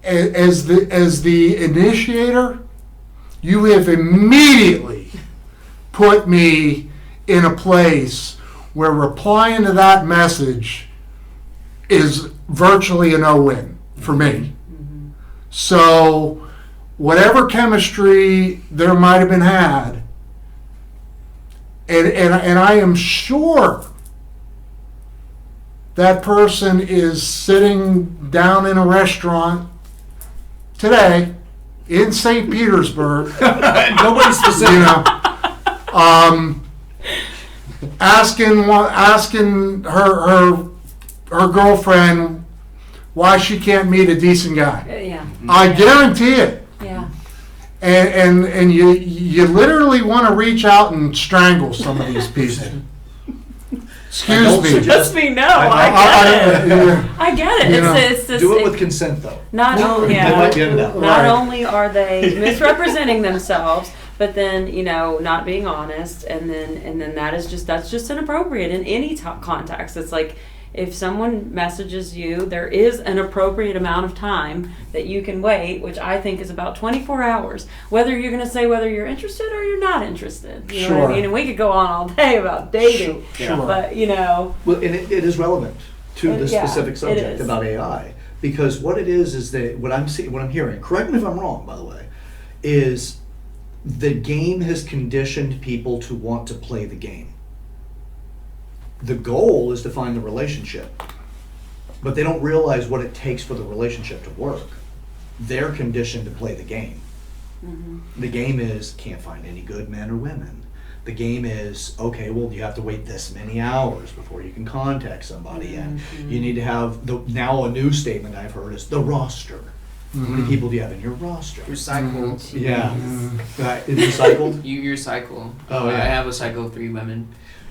as the initiator, you have immediately put me in a place where replying to that message is virtually a no-win for me. So whatever chemistry there might have been had, and I am sure that person is sitting down in a restaurant today in St. Petersburg, Nobody specific. you know, asking her girlfriend why she can't meet a decent guy. Yeah. I guarantee it. Yeah. And you literally want to reach out and strangle some of these people. Excuse don't me. suggest- Just me, no. I get it. yeah. I get it. You know, It's just, Do it with consent, though. not only They might be into that. not Right. only are they misrepresenting themselves, but then not being honest, and then that's just inappropriate in any context. It's like if someone messages you, there is an appropriate amount of time that you can wait, which I think is about 24 hours. Whether you're going to say whether you're interested or you're not interested. You know what I Sure. mean? And we could go on all day about dating, Sure. but Well, and it is relevant to the Yeah, specific it subject is. about AI, because what it is that what I'm hearing. Correct me if I'm wrong, by the way, is the game has conditioned people to want to play the game. The goal is to find the relationship, but they don't realize what it takes for the relationship to work. They're conditioned to play the game. The game is can't find any good men or women. The game is, okay, well, you have to wait this many hours before you can contact somebody, and you need to have now a new statement I've heard is the roster. How many people do you have in your roster? Your cycle. Yeah, is it cycled? Your cycle. Oh, yeah. I have a cycle of 3 women.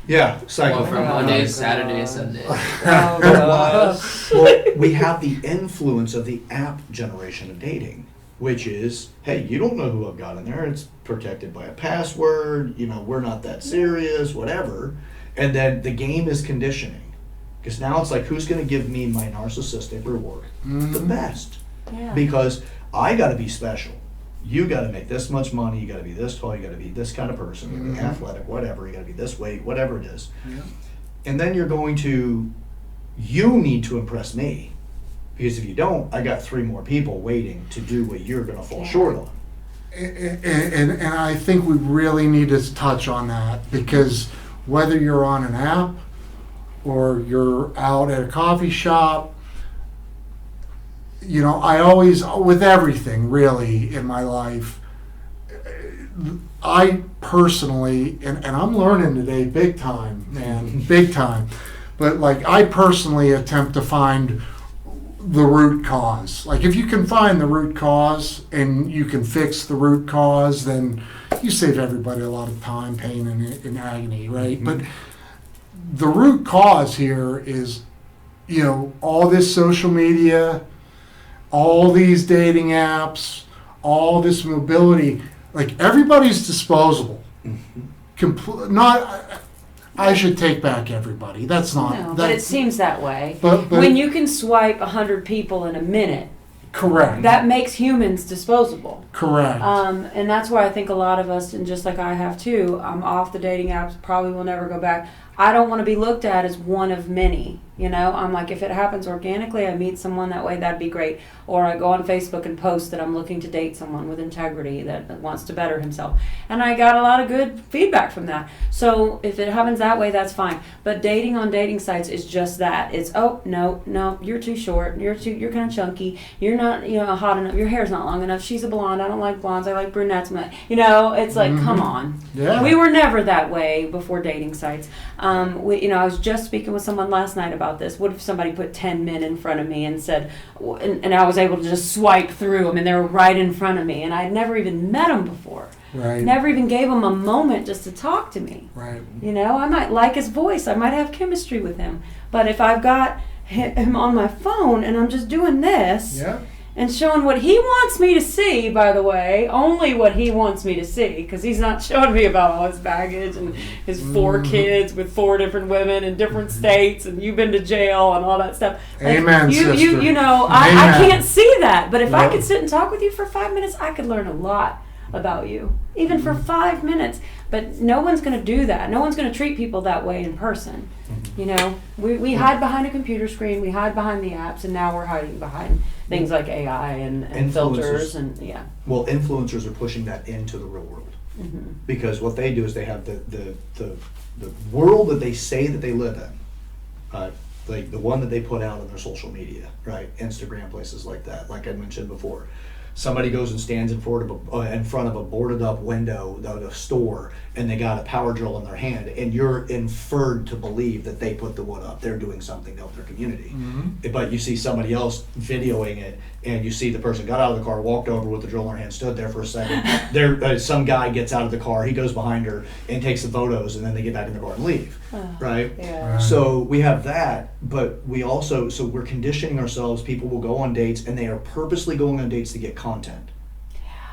Yeah, cycle. Well, from Oh, Monday, God. Saturday, Sunday. oh gosh. Well, we have the influence of the app generation of dating, which is, hey, you don't know who I've got in there. It's protected by a password. We're not that serious, whatever. And then the game is conditioning, because now it's like, who's going to give me my narcissistic reward the best? Yeah. Because I got to be special. You got to make this much money. You got to be this tall. You got to be this kind of person. You got to be athletic, whatever. You got to be this weight, whatever it is. Yeah. And then you need to impress me, because if you don't, I got 3 more people waiting to do what you're going to fall short on. And I think we really need to touch on that, because whether you're on an app or you're out at a coffee shop, I always, with everything really in my life, I personally, and I'm learning today big time, man, big time, but like I personally attempt to find the root cause. Like if you can find the root cause and you can fix the root cause, then you save everybody a lot of time, pain, and agony, right? But the root cause here is, all this social media, all these dating apps, all this mobility, like everybody's disposable. I should take back everybody. That's not. No, but it seems that way. But when you can swipe 100 people in a minute, correct. that makes humans disposable. Correct. And that's why I think a lot of us, and just like I have too, I'm off the dating apps, probably will never go back. I don't want to be looked at as one of many. I'm like, if it happens organically, I meet someone that way, that'd be great. Or I go on Facebook and post that I'm looking to date someone with integrity that wants to better himself. And I got a lot of good feedback from that. So if it happens that way, that's fine. But dating on dating sites is just that. It's, oh, no, you're too short. You're kind of chunky. You're not, hot enough. Your hair's not long enough. She's a blonde. I don't like blondes. I like brunettes. It's like, come on. Yeah. We were never that way before dating sites. I was just speaking with someone last night about this. What if somebody put 10 men in front of me and said, and I was able to just swipe through them, and they were right in front of me, and I'd never even met them before. Right. Never even gave him a moment just to talk to me. Right. I might like his voice. I might have chemistry with him. But if I've got him on my phone and I'm just doing this, Yeah. and showing what he wants me to see, by the way, only what he wants me to see, because he's not showing me about all his baggage and his 4 kids with 4 different women in different states, and you've been to jail and all that stuff. Like, Amen, sister. I Amen. can't see that, but if I Yep. could sit and talk with you for 5 minutes, I could learn a lot about you, even for 5 minutes. But no one's going to do that. No one's going to treat people that way in person. We hide behind a computer screen, we hide behind the apps, and now we're hiding behind things like AI and filters and Well, influencers are pushing that into the real world because what they do is they have the world that they say that they live in, like the one that they put out on their social media, right? Instagram, places like that. Like I mentioned before, somebody goes and stands in front of a boarded up window of a store, and they got a power drill in their hand, and you're inferred to believe that they put the wood up. They're doing something to help their community. But you see somebody else videoing it, and you see the person got out of the car, walked over with the drill in their hand, stood there for a second. Some guy gets out of the car, he goes behind her and takes the photos, and then they get back in the car and leave. Right? Yeah. So we have that, but we also, so we're conditioning ourselves. People will go on dates, and they are purposely going on dates to get content.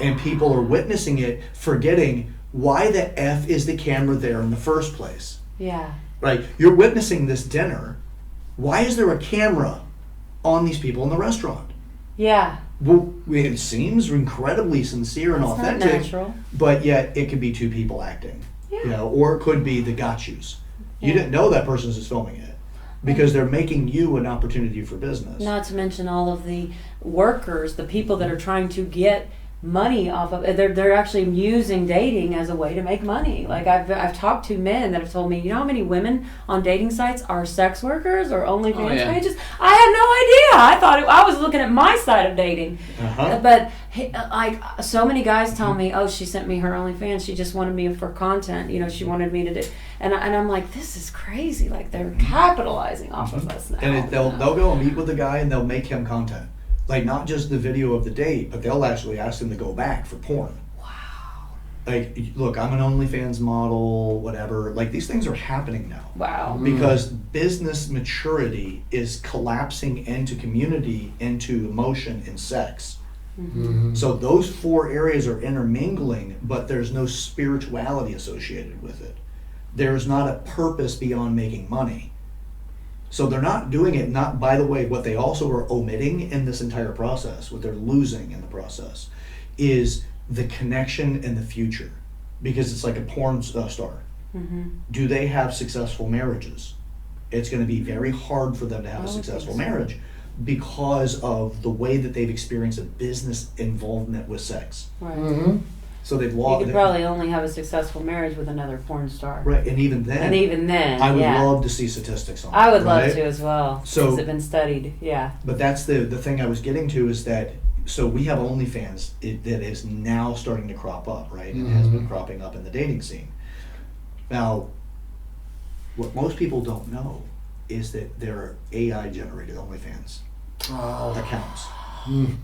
And people are witnessing it, forgetting why the F is the camera there in the first place. Yeah. Right? You're witnessing this dinner. Why is there a camera on these people in the restaurant? Yeah. Well, it seems incredibly sincere and That's not authentic, natural. but yet it could be two people acting. Yeah. Or it could be the got yous. You Yeah. didn't know that person's just filming it because they're making you an opportunity for business. Not to mention all of the workers, the people that are trying to get money off of they're actually using dating as a way to make money. Like I've talked to men that have told me, how many women on dating sites are sex workers or OnlyFans pages? I had no idea. I thought I was looking at my side of dating. But like so many guys tell me, oh, she sent me her OnlyFans. She just wanted me for content. She wanted me to do. And I'm like, this is crazy. Like they're capitalizing off of us now. And they'll go and meet with the guy and they'll make him content. Like not just the video of the date, but they'll actually ask him to go back for porn. Wow. Like, look, I'm an OnlyFans model, whatever. Like these things are happening now. Wow. Because business maturity is collapsing into community, into emotion and sex. So those four areas are intermingling, but there's no spirituality associated with it. There's not a purpose beyond making money. So they're not doing it, not, by the way, what they also are omitting in this entire process, what they're losing in the process, is the connection and the future. Because it's like a porn star. Do they have successful marriages? It's going to be very hard for them to have a successful marriage because of the way that they've experienced a business involvement with sex. Right. So they've You lost. could probably only have a successful marriage with another porn star. Right, and even then, I would love to see statistics on it. I would love to as well. So has it been studied? Yeah. But that's the thing I was getting to is that, so we have OnlyFans that is now starting to crop up, right? And has been cropping up in the dating scene. Now, what most people don't know is that there are AI generated OnlyFans accounts.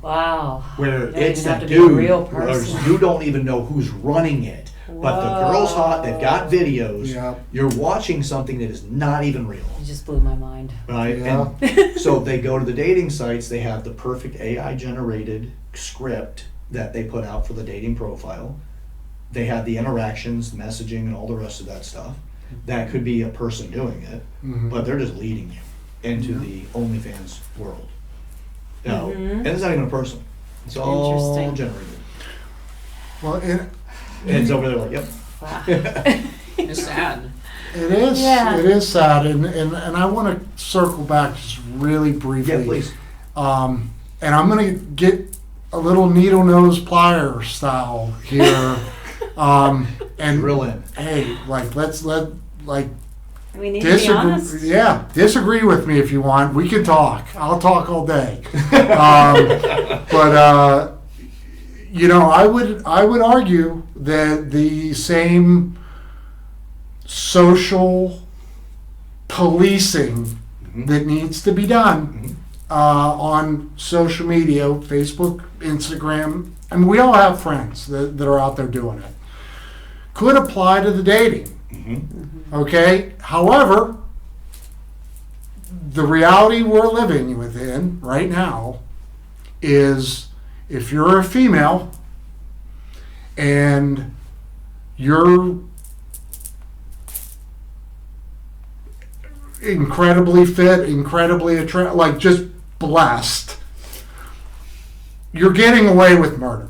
Wow. Where you don't it's even have that to be a dude, real or person. you don't even know who's running it. But the girl's hot, they've got videos. Yep. You're watching something that is not even real. You just blew my mind. Right? Yeah. And so they go to the dating sites, they have the perfect AI generated script that they put out for the dating profile. They have the interactions, messaging, and all the rest of that stuff. That could be a person doing it, but they're just leading you into the OnlyFans world. And it's not even a person. It's all generated. Well, And it's over there like, yep. Wow. It's sad. it is. Yeah. It is sad, and I want to circle back just really briefly. Yeah, please. And I'm going to get a little needle nose plier style here. And Drill in. hey, let's We need to be honest. disagree. Yeah, disagree with me if you want. We can talk. I'll talk all day. But I would argue that the same social policing that needs to be done on social media, Facebook, Instagram, and we all have friends that are out there doing it, could apply to the dating. Okay? However, the reality we're living within right now is if you're a female and you're incredibly fit, incredibly attractive, like just blessed, you're getting away with murder.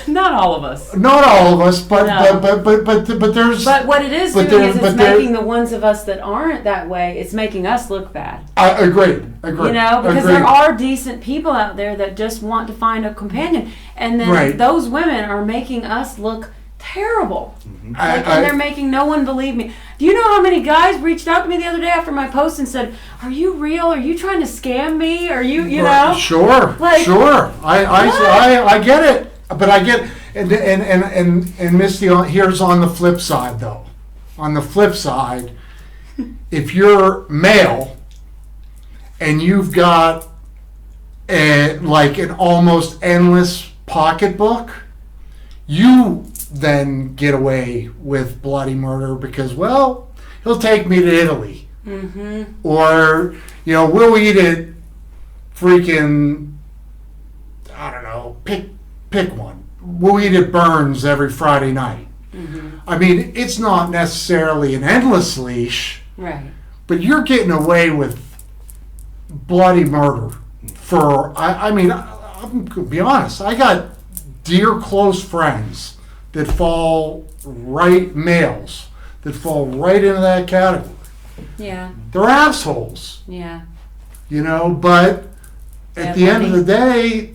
Not all of us. Not all of us, but No. but there's. But what it is But doing there- is but it's there- making the ones of us that aren't that way, it's making us look bad. I agree. You know, because agreed. there are decent people out there that just want to find a companion. And then Right. those women are making us look terrible. I- Like, and they're making no one believe me. Do you know how many guys reached out to me the other day after my post and said, "Are you real? Are you trying to scam me? Are you, you know?" Sure, Like, sure. I get it, but I get and Misty. Here's on the flip side, though. On the flip side, if you're male and you've got like an almost endless pocketbook, you then get away with bloody murder because, well, he'll take me to Italy. Mm-hmm. Or, we'll eat at freaking, I don't know, pick one. We'll eat at Burns every Friday night. Mm-hmm. I mean, it's not necessarily an endless leash, Right. but you're getting away with bloody murder for, I'm going to be honest, I got dear close friends that fall males that fall right into that category. Yeah. They're assholes, Yeah. but They at have the end of money. the day,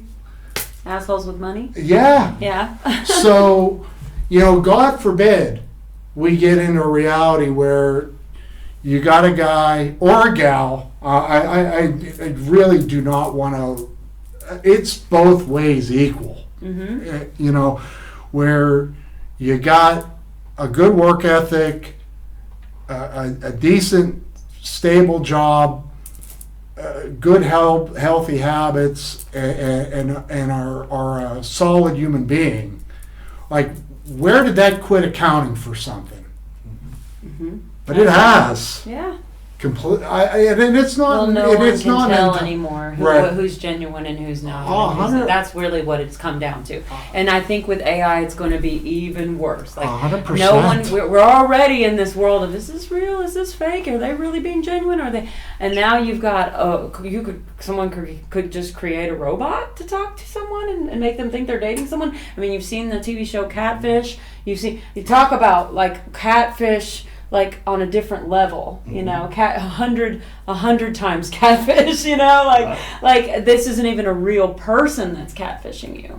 Assholes with money. yeah. Yeah. So, God forbid we get into a reality where you got a guy or a gal. I really do not want to. It's both ways equal. Mm-hmm. Where you got a good work ethic, a decent, stable job, good healthy habits, and are a solid human being. Like, where did that quit accounting for something? Mm-hmm. But it has. Yeah. And it's not. Well, no one it's can not tell enti- anymore Right. who's genuine and who's not. Oh, and who's- 100 that's really what it's come down to. And I think with AI, it's going to be even worse. Like 100%. no one, we're already in this world of, is this real? Is this fake? Are they really being genuine? Are they? And now you've got, someone could just create a robot to talk to someone and make them think they're dating someone. I mean, you've seen the TV show Catfish. You talk about like catfish. Like on a different level, cat 100 times catfish, like this isn't even a real person that's catfishing you.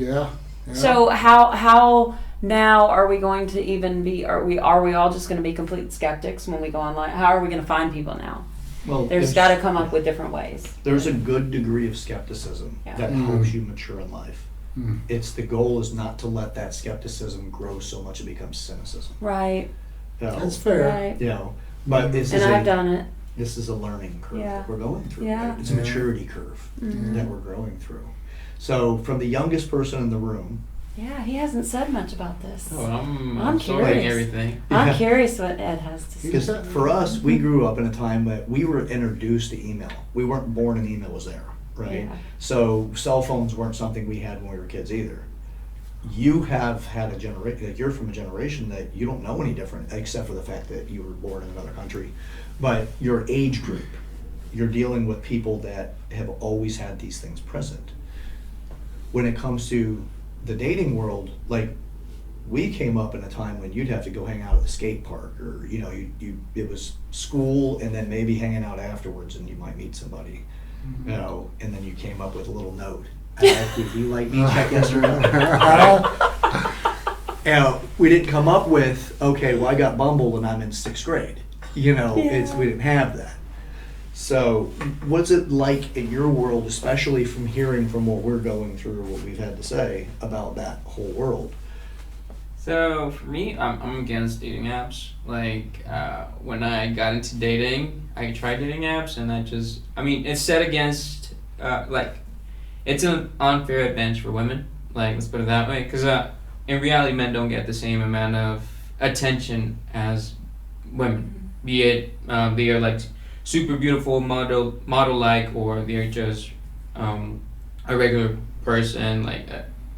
Yeah. So how now are we going to even be? Are we all just going to be complete skeptics when we go online? How are we going to find people now? Well, There's got to come up with different ways. There's a good degree of skepticism Yeah. that helps you mature in life. Mm. The goal is not to let that skepticism grow so much it becomes cynicism. Right. That's fair. Right. But this And is I've done it. this is a learning curve Yeah. that we're going through. Yeah. Right? It's a maturity curve that we're growing through. So from the youngest person in the room, Yeah, he hasn't said much about this. Oh, I'm I'm absorbing curious. everything. I'm Yeah. curious what Ed has to say. because for us, we grew up in a time that we were introduced to email. We weren't born and email was there, right? Yeah. So cell phones weren't something we had when we were kids either. You have had a generation, like you're from a generation that you don't know any different, except for the fact that you were born in another country. But your age group, you're dealing with people that have always had these things present. When it comes to the dating world, like we came up in a time when you'd have to go hang out at the skate park, or it was school and then maybe hanging out afterwards, and you might meet somebody, and then you came up with a little note. I like you. Do you like me? Check yes or no. We didn't come up with, okay, well, I got Bumble and I'm in 6th grade. We didn't have that. So what's it like in your world, especially from hearing from what we're going through, what we've had to say about that whole world? So for me, I'm against dating apps. Like when I got into dating, I tried dating apps, and it's set against it's an unfair advantage for women. Like, let's put it that way, because in reality, men don't get the same amount of attention as women. Be it they are like super beautiful model like, or they're just a regular person, like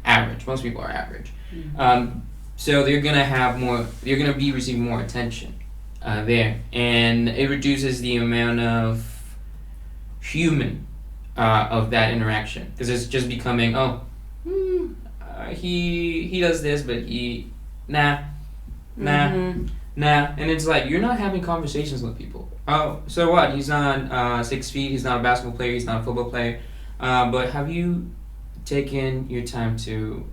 average. Most people are average. So they're gonna be receiving more attention there, and it reduces the amount of human of that interaction, because it's just becoming he does this, but nah, Mm-hmm. nah, and it's like you're not having conversations with people. Oh, so what? He's not 6 feet. He's not a basketball player. He's not a football player. But have you taken your time to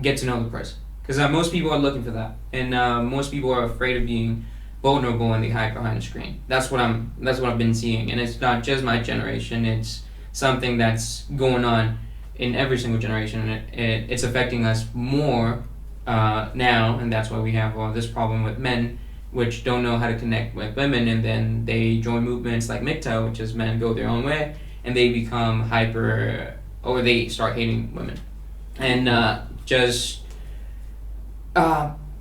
get to know the person? Because most people are looking for that, and most people are afraid of being vulnerable and they hide behind a screen. That's what I've been seeing, and it's not just my generation. It's something that's going on in every single generation, and it's affecting us more now, and that's why we have this problem with men, which don't know how to connect with women, and then they join movements like MGTOW, which is men go their own way, and they become hyper, or they start hating women, and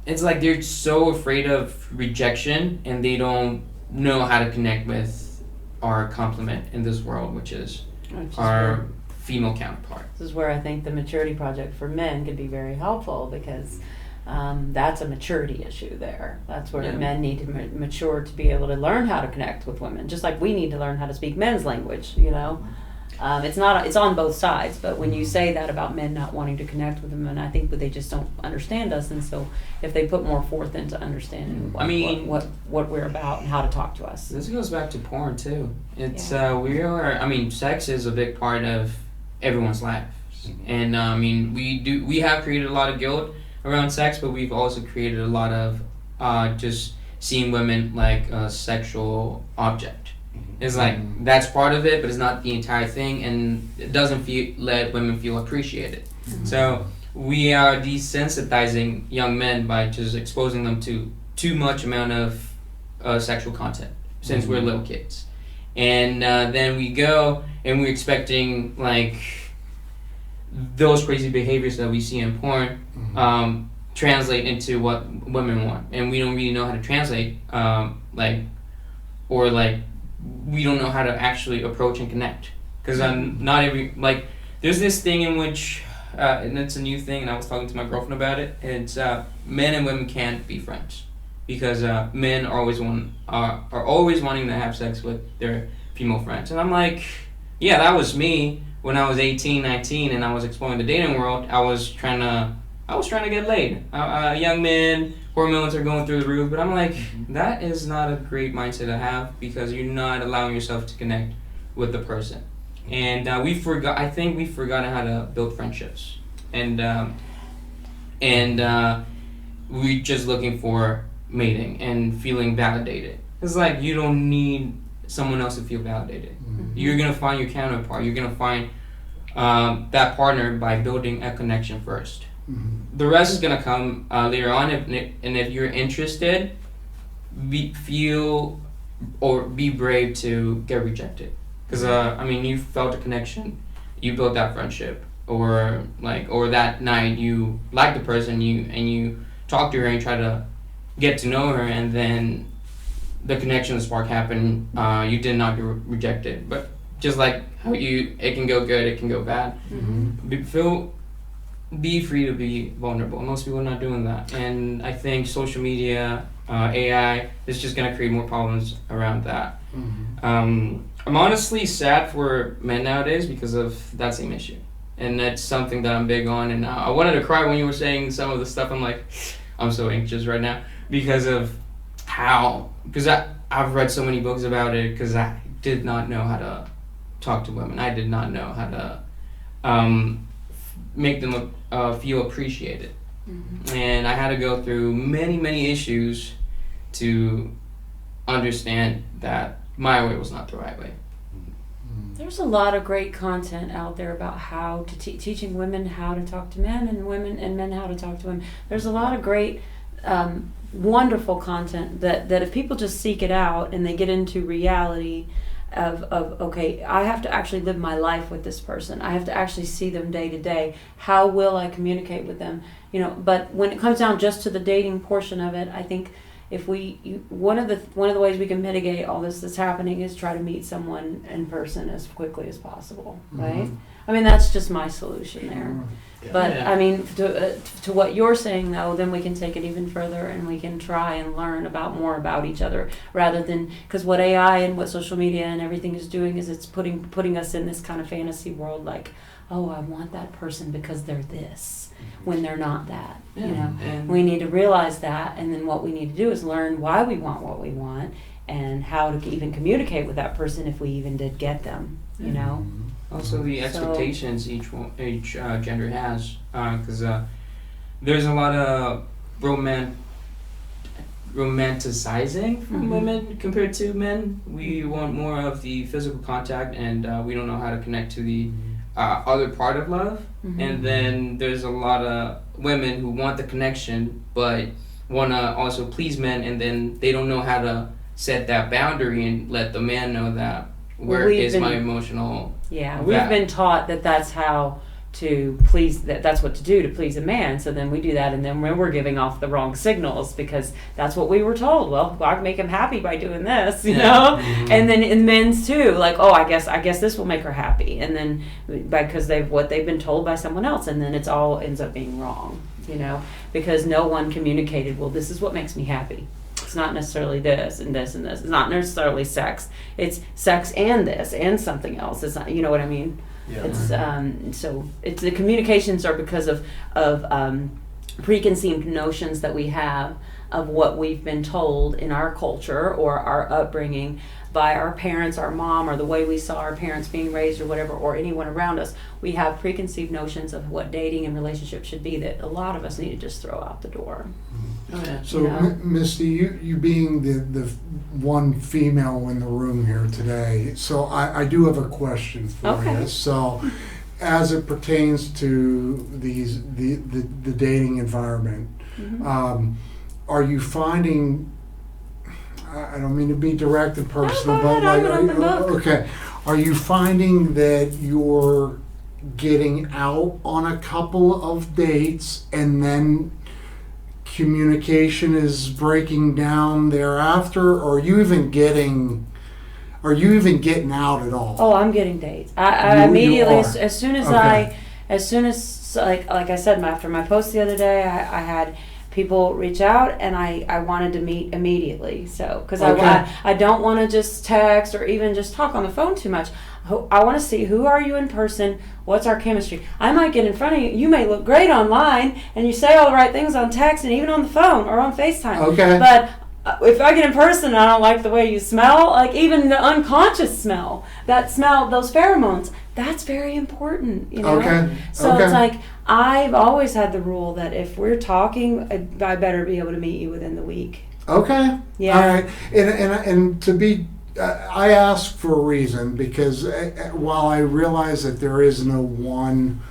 it's like they're so afraid of rejection, and they don't know how to connect with our complement in this world, which is our female counterpart. This is where I think the maturity project for men could be very helpful, because that's a maturity issue there. That's where men need to mature to be able to learn how to connect with women, just like we need to learn how to speak men's language, you know. It's on both sides, but when you say that about men not wanting to connect with women, I think that they just don't understand us, and so if they put more forth into understanding what we're about and how to talk to us. This goes back to porn too. It's sex is a big part of everyone's life, and we have created a lot of guilt around sex, but we've also created a lot of just seeing women like a sexual object. It's like that's part of it, but it's not the entire thing, and it doesn't let women feel appreciated. Mm-hmm. So we are desensitizing young men by just exposing them to too much amount of sexual content since we're little kids, and then we go and we're expecting like those crazy behaviors that we see in porn translate into what women want, and we don't really know how to translate we don't know how to actually approach and connect, because not every, like, there's this thing in which and it's a new thing, and I was talking to my girlfriend about it. It's men and women can't be friends, because men are always wanting to have sex with their female friends, and I'm like, yeah, that was me when I was 18, 19, and I was exploring the dating world. I was trying to get laid. Young men, hormones are going through the roof, but I'm like, that is not a great mindset to have, because you're not allowing yourself to connect with the person. And we've forgotten how to build friendships. And we're just looking for mating and feeling validated. It's like you don't need someone else to feel validated. Mm-hmm. You're going to find your counterpart. You're going to find that partner by building a connection first. Mm-hmm. The rest is gonna come later on, and if you're interested, be brave to get rejected, because you felt a connection, you built that friendship, or that night you liked the person, you talked to her and tried to get to know her, and then the connection, the spark happened. You did not get rejected, but just like how it can go good, it can go bad. Mm-hmm. Be free to be vulnerable. Most people are not doing that, and I think social media, AI is just going to create more problems around that. Mm-hmm. I'm honestly sad for men nowadays because of that same issue, and that's something that I'm big on, and I wanted to cry when you were saying some of the stuff. I'm like, I'm so anxious right now because I've read so many books about it, because I did not know how to talk to women. I did not know how to make them feel appreciated. Mm-hmm. And I had to go through many issues to understand that my way was not the right way. There's a lot of great content out there about how to teaching women how to talk to men, and men how to talk to women. There's a lot of great wonderful content that if people just seek it out and they get into reality of okay, I have to actually live my life with this person. I have to actually see them day to day. How will I communicate with them? But when it comes down just to the dating portion of it, I think if one of the ways we can mitigate all this that's happening is try to meet someone in person as quickly as possible, right? Mm-hmm. I mean, that's just my solution there. Yeah. But I mean, to what you're saying though, then we can take it even further, and we can try and learn more about each other, rather than, because what AI and what social media and everything is doing is it's putting us in this kind of fantasy world, like, oh, I want that person because they're this, when they're not that. Yeah. You know, And we need to realize that, and then what we need to do is learn why we want what we want, and how to even communicate with that person if we even did get them. You know. also the expectations each gender has, because there's a lot of romanticizing from women compared to men. We want more of the physical contact, and we don't know how to connect to the other part of love. And then there's a lot of women who want the connection but want to also please men, and then they don't know how to set that boundary and let the man know that where is my emotional. Yeah, we've been taught that that's how to please, that's what to do to please a man. So then we do that, and then we're giving off the wrong signals because that's what we were told. Well, I can make him happy by doing this, you know. And then in men's too, like, oh, I guess this will make her happy, and then because they've been told by someone else, and then it's all ends up being wrong, you know, because no one communicated. Well, this is what makes me happy. It's not necessarily this and this and this. It's not necessarily sex. It's sex and this and something else. It's not, you know what I mean? Yeah. It's so it's the communications are because of preconceived notions that we have of what we've been told in our culture or our upbringing by our parents, our mom, or the way we saw our parents being raised or whatever, or anyone around us. We have preconceived notions of what dating and relationships should be that a lot of us need to just throw out the door. So, You know? Misty, you being the one female in the room here today, so I do have a question for Okay. you. So, as it pertains to the dating environment, are you finding? I don't mean to be direct and personal, go but ahead, I'm an open book. okay, are you finding that you're getting out on a couple of dates and then communication is breaking down thereafter, or are you even getting out at all? Oh, I'm getting dates. I You immediately, are. as soon as Okay. like I said, after my post the other day, I had people reach out, and I wanted to meet immediately. So, because Okay. I don't want to just text or even just talk on the phone too much. I want to see, who are you in person? What's our chemistry? I might get in front of you. You may look great online, and you say all the right things on text and even on the phone or on FaceTime. Okay. But if I get in person and I don't like the way you smell, like even the unconscious smell, that smell, those pheromones, that's very important, you know? Okay. So Okay. it's like, I've always had the rule that if we're talking, I better be able to meet you within the week. Okay. Yeah. All right. And to be, I ask for a reason, because while I realize that there is no one,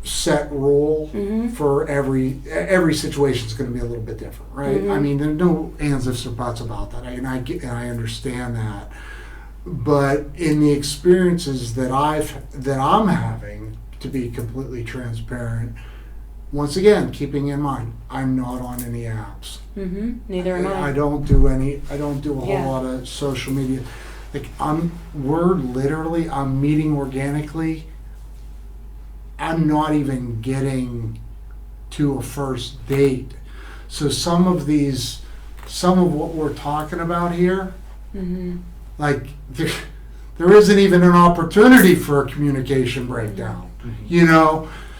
set rule for every situation is going to be a little bit different, right? I mean, there's no ands, ifs, or buts about that, and I understand that. But in the experiences that I'm having, to be completely transparent, once again, keeping in mind, I'm not on any apps. Neither am I. I don't do a whole Yeah. lot of social media. Like I'm meeting organically. I'm not even getting to a first date. So some of what we're talking about here, like there isn't even an opportunity for a communication breakdown,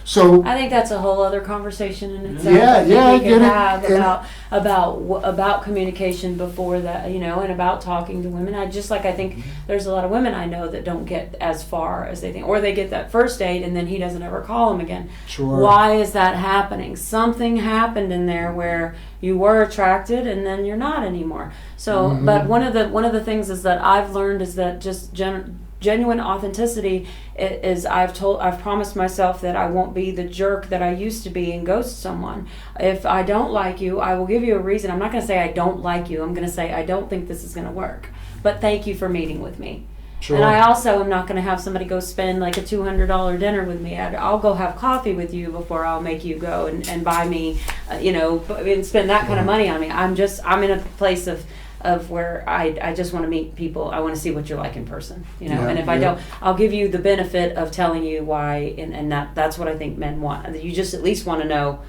So I think that's a whole other conversation in itself. Yeah, I think yeah, I we get could it. have about communication before that, and about talking to women. I think there's a lot of women I know that don't get as far as they think, or they get that first date and then he doesn't ever call them again. Sure. Why is that happening? Something happened in there where you were attracted and then you're not anymore. So, but one of the things is that I've learned is that just genuine authenticity is I've promised myself that I won't be the jerk that I used to be and ghost someone. If I don't like you, I will give you a reason. I'm not going to say I don't like you. I'm going to say I don't think this is going to work. But thank you for meeting with me. Sure. And I also am not going to have somebody go spend like a $200 dinner with me. I'll go have coffee with you before I'll make you go and buy me, and spend that kind of money on me. I'm in a place of where I just want to meet people. I want to see what you're like in person, Yeah, and if I don't, I'll give you the benefit of telling you why, and that's what I think men want. You just at least want to know,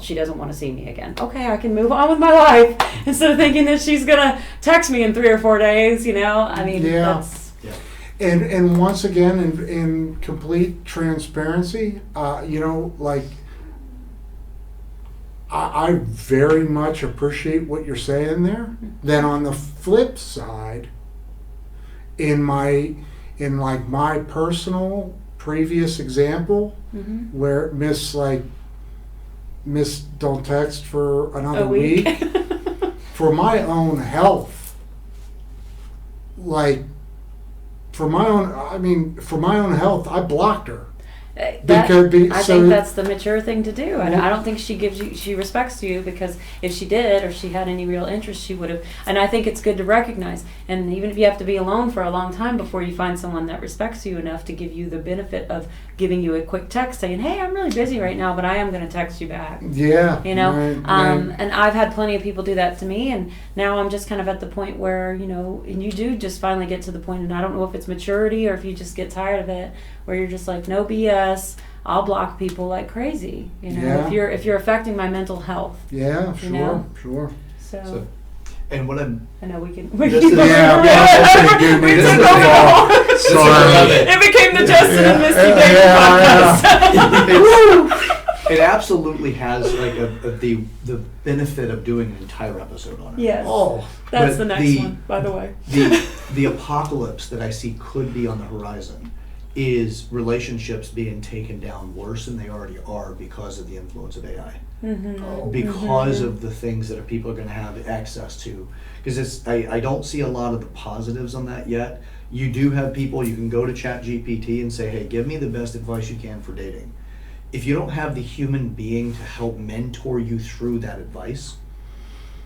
she doesn't want to see me again. Okay, I can move on with my life instead of thinking that she's going to text me in 3 or 4 days, I mean, Yeah. that's... And once again, in complete transparency, like I very much appreciate what you're saying there. Then on the flip side, in like my personal previous example, where Miss don't text for another week, for my own health, for my own health, I blocked her. I think that's the mature thing to do. I don't think she respects you, because if she did, or she had any real interest, she would have. And I think it's good to recognize. And even if you have to be alone for a long time before you find someone that respects you enough to give you the benefit of giving you a quick text saying, "Hey, I'm really busy right now, but I am going to text you back." Yeah. Right. And I've had plenty of people do that to me, and now I'm just kind of at the point where, and you do just finally get to the point, and I don't know if it's maturity or if you just get tired of it, where you're just like, no BS. I'll block people like crazy. Yeah. If you're affecting my mental health. Yeah, sure. So and what I'm I know we can. This is- Yeah, we this took is over the all- whole. Sorry. It became the Justin and Misty Davis podcast. It absolutely has like the benefit of doing an entire episode on it. Yes. Oh, That's But the next one, by the way. The apocalypse that I see could be on the horizon is relationships being taken down worse than they already are because of the influence of AI. Because of the things that people are going to have access to. Because I don't see a lot of the positives on that yet. You do have people, you can go to ChatGPT and say, hey, give me the best advice you can for dating. If you don't have the human being to help mentor you through that advice,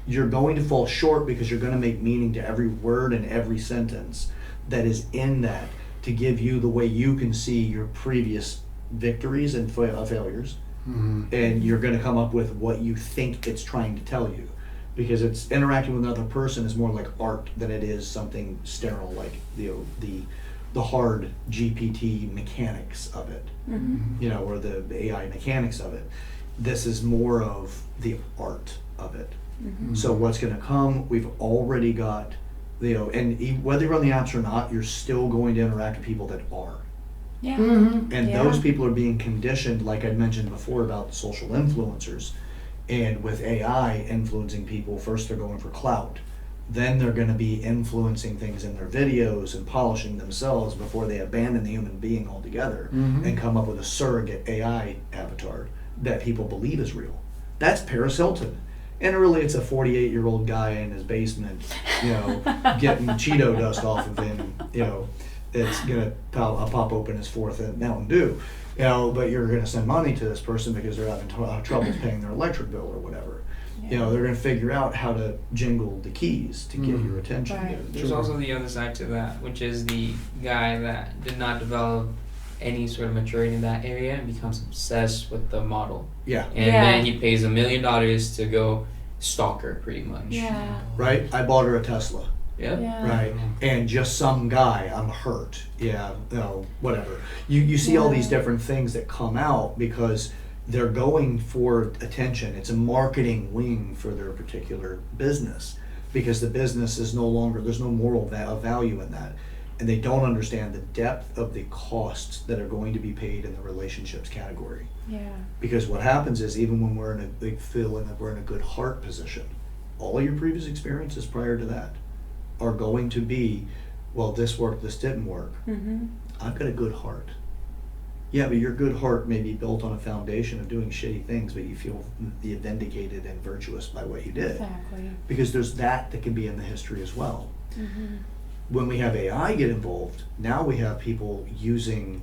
you're going to fall short, because you're going to make meaning to every word and every sentence that is in that, to give you the way you can see your previous victories and failures. And you're going to come up with what you think it's trying to tell you, because it's interacting with another person is more like art than it is something sterile like the hard GPT mechanics of it, or the AI mechanics of it. This is more of the art of it. So what's going to come, we've already got, and whether you're on the apps or not, you're still going to interact with people that are. Yeah. And those people are being conditioned, like I mentioned before about the social influencers. And with AI influencing people, first they're going for clout. Then they're going to be influencing things in their videos and polishing themselves before they abandon the human being altogether and come up with a surrogate AI avatar that people believe is real. That's Paris Hilton. And really, it's a 48-year-old guy in his basement, getting Cheeto dust off of him. It's gonna pop open his fourth Mountain Dew. But you're gonna send money to this person because they're having trouble paying their electric bill or whatever. They're gonna figure out how to jingle the keys to get your attention. Right. There's also the other side to that, which is the guy that did not develop any sort of maturity in that area and becomes obsessed with the model. Yeah. And then he pays $1 million to go stalk her, pretty much. Yeah. Right? I bought her a Tesla. Yeah. Right? And just some guy, I'm hurt. Yeah, whatever. You see all these different things that come out because they're going for attention. It's a marketing wing for their particular business, because the business is no longer, there's no moral value in that. And they don't understand the depth of the costs that are going to be paid in the relationships category. Yeah. Because what happens is, even when we're in a big feeling that we're in a good heart position, all your previous experiences prior to that are going to be, well, this worked, this didn't work. I've got a good heart. Yeah, but your good heart may be built on a foundation of doing shitty things, but you feel vindicated and virtuous by what you did. Exactly. Because there's that can be in the history as well. When we have AI get involved, now we have people using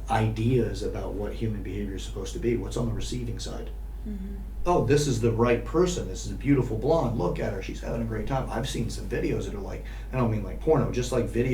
ideas about what human behavior is supposed to be. What's on the receiving side? Oh, this is the right person. This is a beautiful blonde. Look at her. She's having a great time. I've seen some videos that are like, I don't mean like porno, just like videos